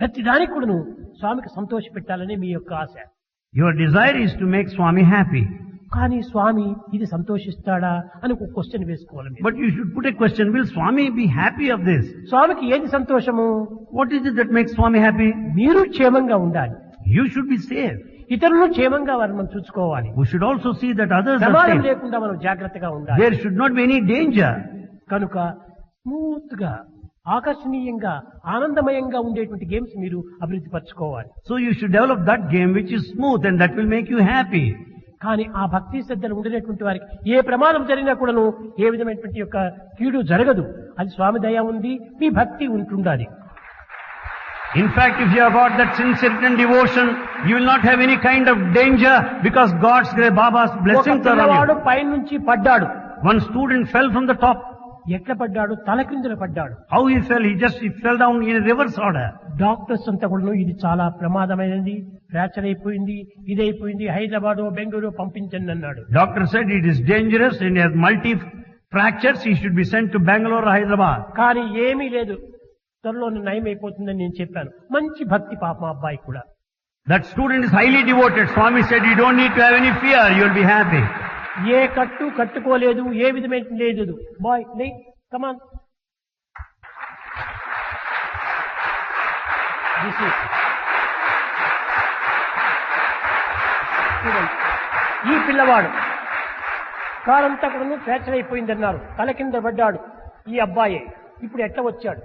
ప్రతి దానికి కూడాను స్వామికి సంతోష పెట్టాలని మీ యొక్క ఆశ. Your desire is to make Swami happy. కానీ స్వామి ఇది సంతోషిస్తాడా అని ఒక క్వశ్చన్ వేసుకోవాలి మీరు. But you should put a question, will Swami be happy of this? స్వామికి ఏది సంతోషము? What is it that makes Swami happy? మీరు క్షేమంగా ఉండాలి, You should be safe. ఇతరులు క్షేమంగా వారిని మనం చూసుకోవాలి. We should also see that others are ప్రమాదం safe. లేకుండా మనం జాగ్రత్తగా ఉండాలి. There should not be any danger. కనుక స్మూత్ గా, ఆకర్షణీయంగా, ఆనందమయంగా ఉండేటువంటి గేమ్స్ మీరు అభివృద్ధి పరచుకోవాలి. So you should develop that game which is smooth and that will make you happy. కానీ ఆ భక్తి శ్రద్ధలు ఉండేటువంటి వారికి ఏ ప్రమాదం జరిగినా కూడాను ఏ విధమైనటువంటి యొక్క కీడు జరగదు. అది స్వామి దయ ఉంది, మీ భక్తి ఉంటుండాలి. In fact, if you have got that sincerity and devotion, you will not have any kind of danger because God's grace, Baba's ఒక blessings are పిల్లవాడు on you. పై నుంచి పడ్డాడు, One student fell from the top. ఎట్లా పడ్డాడు? తలకిందులు పడ్డాడు. How he fell down in a reverse order. Doctors అంతా కూడా ఇది చాలా ప్రమాదమైనది, ఫ్రాక్చర్ అయిపోయింది, ఇదైపోయింది, హైదరాబాద్ బెంగళూరు పంపించండి అన్నాడు. Doctor said it is dangerous and he has multi fractures, he should be sent to Bangalore or Hyderabad. కానీ ఏమీ లేదు, త్వరలో నయం అయిపోతుందని నేను చెప్పాను. మంచి భక్తి పాపం అబ్బాయి కూడా. That student is highly devoted. Swami said you don't need to have any fear, you will be happy. ఏ కట్టు కట్టుకోలేదు, ఏ విధమైన లేదు. బాయ్ లే, కమాన్. ఈ పిల్లవాడు కారంతా కూడా ఫ్రాక్చర్ అయిపోయిందన్నారు, తల కింద పడ్డాడు. ఈ అబ్బాయి ఇప్పుడు ఎట్లా వచ్చాడు?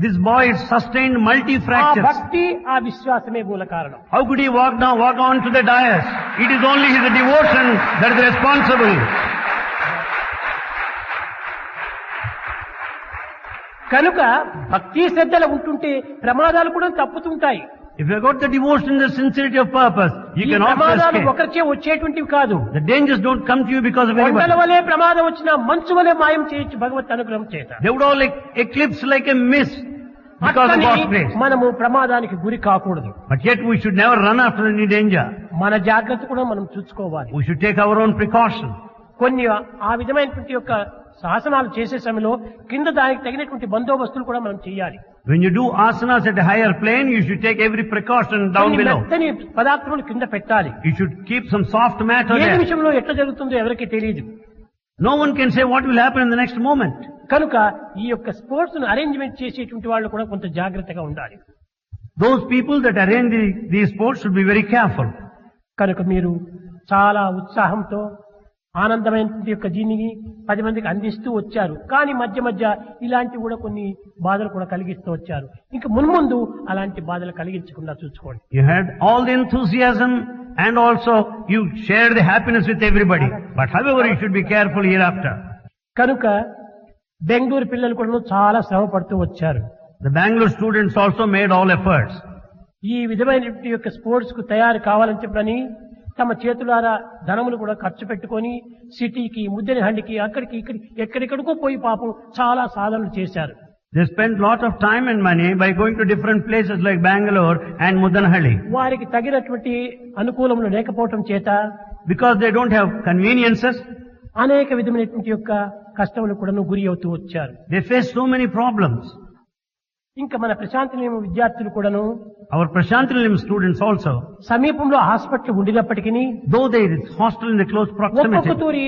This boy sustained ఆ multi-fractures. భక్తి, ఆ విశ్వాసమే మూల కారణం. How could he walk on to the dais? It is only his devotion that is responsible. కనుక భక్తి శ్రద్ధలు ఉంటుంటే ప్రమాదాలు కూడా తప్పుతుంటాయి. If you have got the devotion and the sincerity of purpose, you ఈ can also ప్రమాదాలు escape. ఒకరిచే వచ్చేటువంటివి కాదు. The dangers don't come to you because of కొండల anybody. వలె ప్రమాదం వచ్చినా మంచు వలె మాయం చేయొచ్చు భగవత్ అనుగ్రహం చేత. They would all eclipse like a mist because of అట్లని God's grace. మనము ప్రమాదానికి గురి కాకూడదు. But yet we should never run after any danger. మన జాగ్రత్త కూడా మనం చూసుకోవాలి. We should take our own precaution. కొన్ని ఆ విధమైనటువంటి యొక్క శాసనాలు చేసే సమయంలో కింద దానికి తగినటువంటి బందోబస్తులు కూడా మనం చేయాలి. When you do asanas at a higher plane, you should take every precaution down కొన్ని below. మెత్తని పదార్థములు కింద పెట్టాలి. You should keep some soft matter A there. నిమిషంలో ఎట్లా జరుగుతుందో ఎవరికి తెలియదు. No one can say what will happen in the next moment. కనుక ఈ యొక్క స్పోర్ట్స్ ను అరేంజ్మెంట్ చేసేటువంటి వాళ్ళు కూడా కొంత జాగ్రత్తగా ఉండాలి. Those people that arrange these sports should be very careful. కనుక మీరు చాలా ఉత్సాహంతో ఆనందమైనటువంటి యొక్క దీనిని 10 మందికి అందిస్తూ వచ్చారు. కానీ మధ్య మధ్య ఇలాంటి కూడా కొన్ని బాధలు కూడా కలిగిస్తూ వచ్చారు. ఇంకా మున్ముందు అలాంటి బాధలు కలిగించకుండా చూసుకోండి. You had all the enthusiasm and also you shared the happiness with everybody. But however, you should be careful hereafter. కనుక బెంగళూరు పిల్లలు కూడా చాలా శ్రమ పడుతూ వచ్చారు. The Bangalore students also made all efforts. ఈ విధమైనటువంటి యొక్క స్పోర్ట్స్ కు తయారు కావాలని చెప్పని తమ చేతులారా ధనములు కూడా ఖర్చు పెట్టుకొని సిటీకి, ముద్దెనహళ్లికి, అక్కడికి ఇక్కడికి ఎక్కడెక్కడికో పోయి పాపం చాలా సాధనలు చేశారు. They spent lot of time and money by going to different places like Bangalore and Mudanhalli. వారికి తగినటువంటి అనుకూలములు లేకపోవటం చేత Because they don't have conveniences, అనేక విధమైనటువంటి యొక్క కష్టములు కూడా గురి అవుతూ వచ్చారు. they face so many problems. ఇంకా మన ప్రశాంతనిలయం విద్యార్థులు కూడాను Our Prashantinilayam students also, సమీపంలో hospital ఉండినప్పటికీ though there is hostel in the close ఒక్కొక్క proximity, తూరి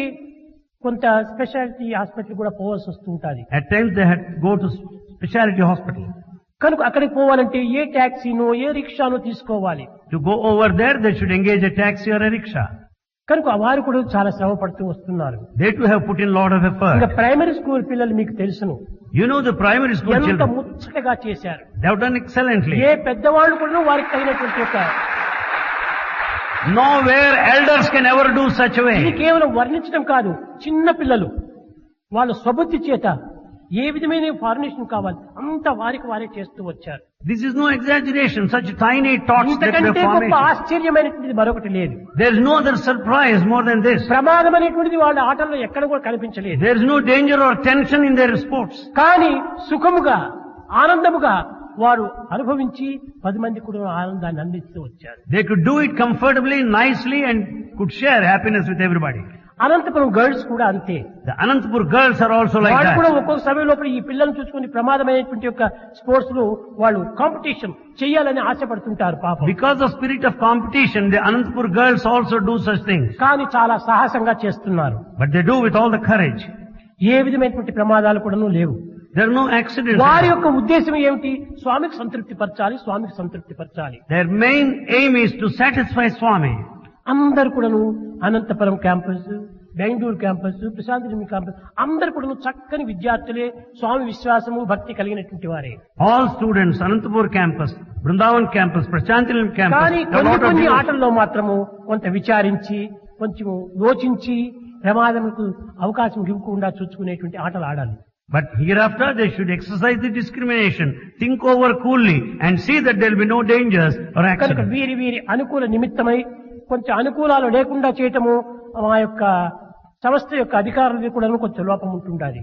కొంత స్పెషాలిటీ హాస్పిటల్ కూడా పోవాల్సి వస్తుంటుంది. at times they had to go to specialty hospital. కనుక అక్కడికి పోవాలంటే ఏ టాక్సీనో ఏ రిక్షానో తీసుకోవాలి. To go over there, they should engage a taxi or a rickshaw. కనుక వారు కూడా చాలా శ్రమ పడుతూ వస్తున్నారు. They too have put in lot of ఇంకా effort. ప్రైమరీ స్కూల్ పిల్లలు మీకు తెలుసును, You know the primary school ఎంత children, ముచ్చటగా చేశారు. they have done excellently. ఏ పెద్దవాళ్ళు కూడా వారికి తగినటువంటి యొక్క Nowhere elders can ever do such a ఇది way. కేవలం వర్ణించడం కాదు, చిన్న పిల్లలు వాళ్ళ స్వబుద్ధి చేత ఏ విధమైన ఫార్మేషన్ కావాలి అంత వారికి వారే చేస్తూ వచ్చారు. This is no exaggeration, such tiny thoughts that were ఇంతకంటే గొప్ప formation. ఆశ్చర్యమైనటువంటిది మరొకటి లేదు. There is no other surprise more than this. ప్రమాదం అనేటువంటిది వాళ్ళ ఆటల్లో ఎక్కడ కూడా కనిపించలేదు. There is no danger or tension in their sports. కానీ సుఖముగా, ఆనందముగా వారు అనుభవించి 10 మంది కూడా ఆనందాన్ని అందిస్తూ వచ్చారు. They could do it comfortably, nicely and could share happiness with everybody. Anantapuram girls కూడా అంతే. The Anantapur girls are also like వాళ్ళు కూడా that. ఒక్కొక్క సమయంలో ఈ పిల్లల్ని చూసుకుని ప్రమాదమైనటువంటి యొక్క స్పోర్ట్స్ లో వాళ్ళు కాంపిటీషన్ చేయాలని ఆశపడుతుంటారు పాపం. Because of spirit of competition, the Anantapur girls also do such things. కానీ చాలా సాహసంగా చేస్తున్నారు. But they do with all the courage. ఏ విధమైనటువంటి ప్రమాదాలు కూడా లేవు. There are no accidents. వారి యొక్క ఉద్దేశం ఏమిటి? స్వామికి సంతృప్తి పరచాలి, స్వామికి సంతృప్తి పరచాలి. Their main aim is to satisfy Swami. అందరు కూడాను Anantapuram campus, Bengaluru campus, ప్రశాంతనిలయం campus అందరు కూడాను చక్కని విద్యార్థులే, స్వామి విశ్వాసము భక్తి కలిగినటువంటి వారే. All students, Anantapur campus, Vrindavan campus, Prashantinilayam campus, కానీ there are కొన్ని lot of కొన్ని devotees. ఆటల్లో మాత్రము కొంత విచారించి, కొంచెం యోచించి ప్రమాదములకు అవకాశం ఇవ్వకుండా చూసుకునేటువంటి ఆటలు ఆడాలి. But hereafter they should exercise the discrimination, think over coolly and see that there will be no dangers or కనుక accidents. వీరి వీరి అనుకూల నిమిత్తమై కొంచెం అనుకూలాలు లేకుండా చేయటము మా యొక్క సంస్థ యొక్క అధికారులది కూడా కొంచెం లోపం ఉంటుండాలి.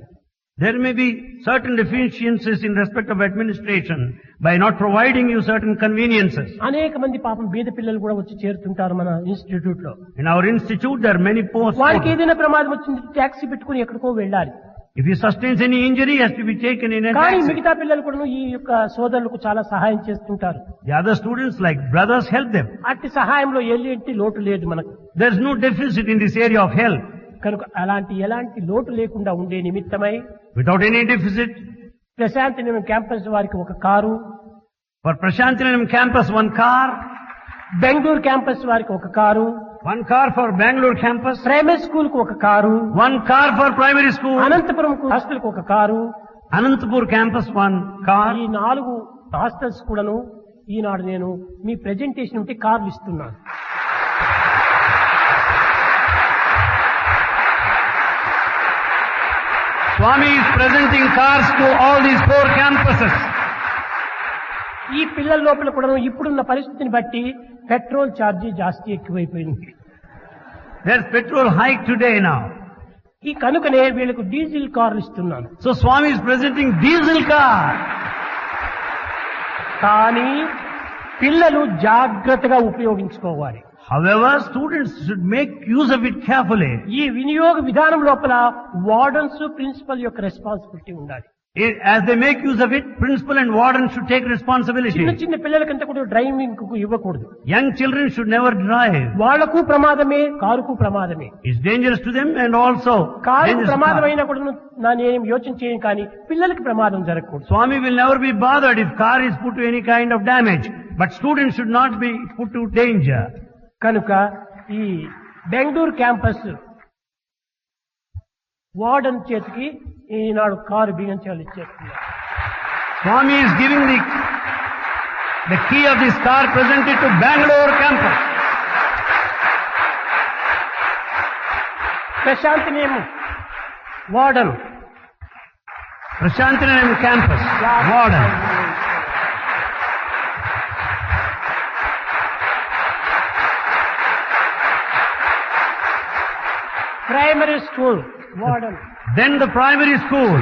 There may be certain deficiencies in respect of administration by not providing you certain conveniences. అనేక మంది పాపం బీద పిల్లలు కూడా వచ్చి చేరుతుంటారు మన ఇన్స్టిట్యూట్ లో. In our institute there are many posts. వారికి ఏదైనా ప్రమాదం వచ్చింది టాక్సీ పెట్టుకుని ఎక్కడికో వెళ్ళాలి. If he sustains any injury, he has to be taken in a కానీ taxi. మిగతా పిల్లలు కూడా ఈ యొక్క సోదరులకు చాలా సహాయం చేస్తుంటారు. The other students like brothers help them. అట్టి సహాయంలో ఎలాంటి లోటు లేదు మనకు. There is no deficit in this area of help. కనుక ఎలాంటి లోటు లేకుండా ఉండే నిమిత్తమై Without any deficit, Prasanthi Nilayam campus వారికి ఒక car, for Prashantinaram campus one car, Bengaluru campus వారికి ఒక car, one car for Bangalore campus, primary school కు ఒక car, one car for primary school, Anantapuram hostel కు ఒక car, Anantapur campus one car. ఈ 4 hostels కూడాను ఈనాడు నేను మీ ప్రెజెంటేషన్ ఉంటే కార్లు ఇస్తున్నాను. Swami is presenting cars to all these 4 campuses. ఈ పిల్లల లోపల కూడా ఇప్పుడున్న పరిస్థితిని బట్టి పెట్రోల్ ఛార్జీ జాస్తి ఎక్కువైపోయింది. There's petrol hike today now. ఈ కనుకనే వీళ్ళకు డీజిల్ కార్లు ఇస్తున్నాను. So Swami is presenting diesel car. కానీ పిల్లలు జాగ్రత్తగా ఉపయోగించుకోవాలి. However, students should make use of it carefully. ఈ వినియోగ విధానం లోపల వార్డన్స్ ప్రిన్సిపల్ యొక్క రెస్పాన్సిబిలిటీ ఉండాలి. As they make use of it, principal and warden should take responsibility. చిన్న పిల్లలకంతా కూడా డ్రైవింగ్ కు ఇవ్వకూడదు. Young children should never drive. వాళ్లకు ప్రమాదమే, కారుకు ప్రమాదమే. It's dangerous to them and also కారుకు ప్రమాదం అయినా కూడా నేనేం యోచన చేయను, కానీ పిల్లలకి ప్రమాదం జరగకూడదు. Swami will never be bothered if car is put to any kind of damage, but students should not be put to danger. కనుక ఈ బెంగళూరు క్యాంపస్ వార్డన్ చేతికి ఈనాడు కారు బిగించాలి ఇచ్చేస్తున్నారు. Swami is giving the key of this car presented to Bangalore campus. Prasanthi Nilayam warden, Prashantinaram campus warden. Primary school warden, Then the primary school.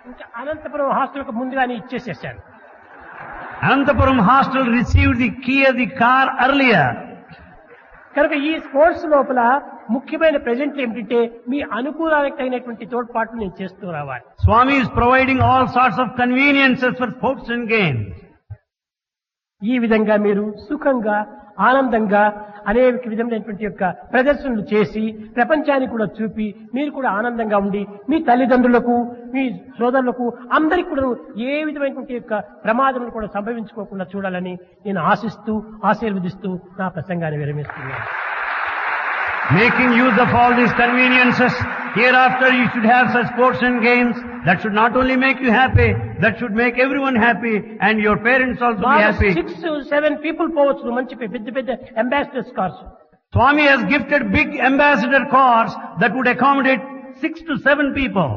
ఇంకా అనంతపురం హాస్టల్కు ముందుగానే ఇచ్చేసేసాను. Anantapuram hostel received the key of the car earlier. కనుక ఈ sports లోపల ముఖ్యమైన present ఏమిటంటే మీ అనుకూలానికి తగినటువంటి తోడ్పాటు నేను చేస్తూ రావాలి. Swami is providing all sorts of conveniences for sports and games. ఈ విధంగా మీరు సుఖంగా ఆనందంగా అనేక విధమైనటువంటి యొక్క ప్రదర్శనలు చేసి ప్రపంచానికి కూడా చూపి మీరు కూడా ఆనందంగా ఉండి మీ తల్లిదండ్రులకు మీ సోదరులకు అందరికీ కూడా ఏ విధమైనటువంటి యొక్క ప్రమాదం కూడా సంభవించుకోకుండా చూడాలని నేను ఆశిస్తూ ఆశీర్వదిస్తూ నా ప్రసంగాన్ని విరమిస్తున్నాను. Making use of all these conveniences, hereafter you should have such sports and games that should not only make you happy, that should make everyone happy and your parents also be happy. 6-7 people పోవచ్చు, మంచి పెద్ద పెద్ద ambassadors cars. Swami has gifted big ambassador cars that would accommodate 6 to 7 people.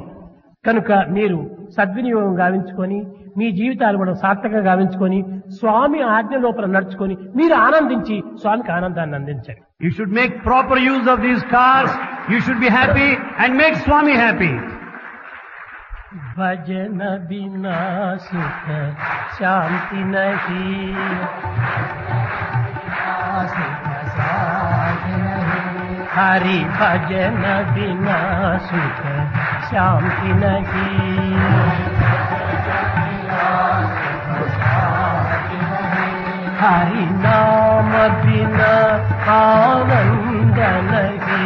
కనుక మీరు సద్వినియోగం గావించుకొని మీ జీవితాలు కూడా సార్థకంగా గావించుకొని స్వామి ఆజ్ఞ లోపల నడుచుకొని మీరు ఆనందించి స్వామికి ఆనందాన్ని అందించండి. You should make proper use of these cars. You should be happy and make Swami happy. భజన బినా సుఖ శాంతి నహీ, హరి భజన బినా సుఖ శాంతి నహీ, హరి నామ బినా ఆనంద నహీ,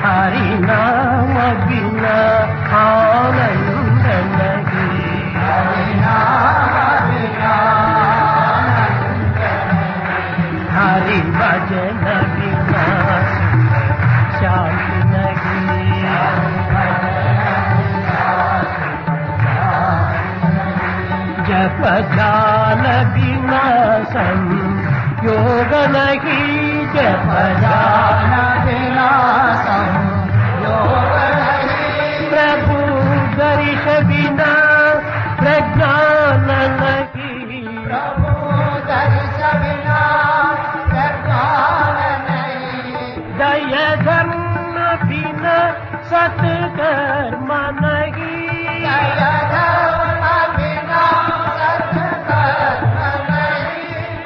హరి నామ బినా ఆనంద నహీ, హరి భజన బినా శాంతి నహీ. जप ध्यान बिना संयोग नहीं, जप ध्यान बिना संयोग नहीं, प्रभु दर्श बिना प्रज्ञान नहीं, सत्कर्म नहीं,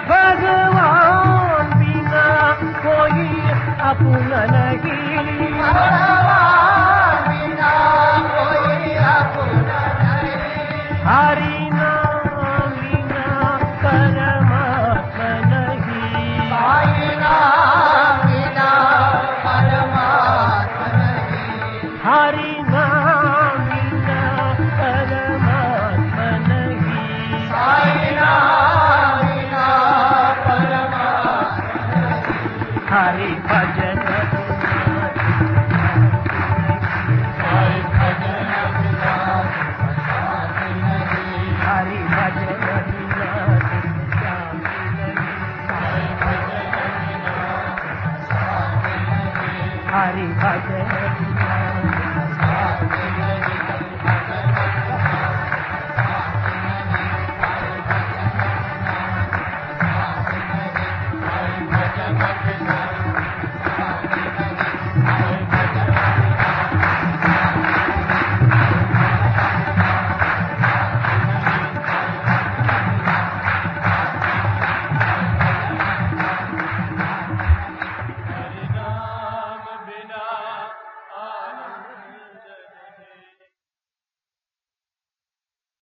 भगवान बिना कोई अपना नहीं, हरि नाम बिना परमात्मा नहीं, हरि नाम बिना परमात्मा नहीं, हरि भजन हरि भजन हरि भजन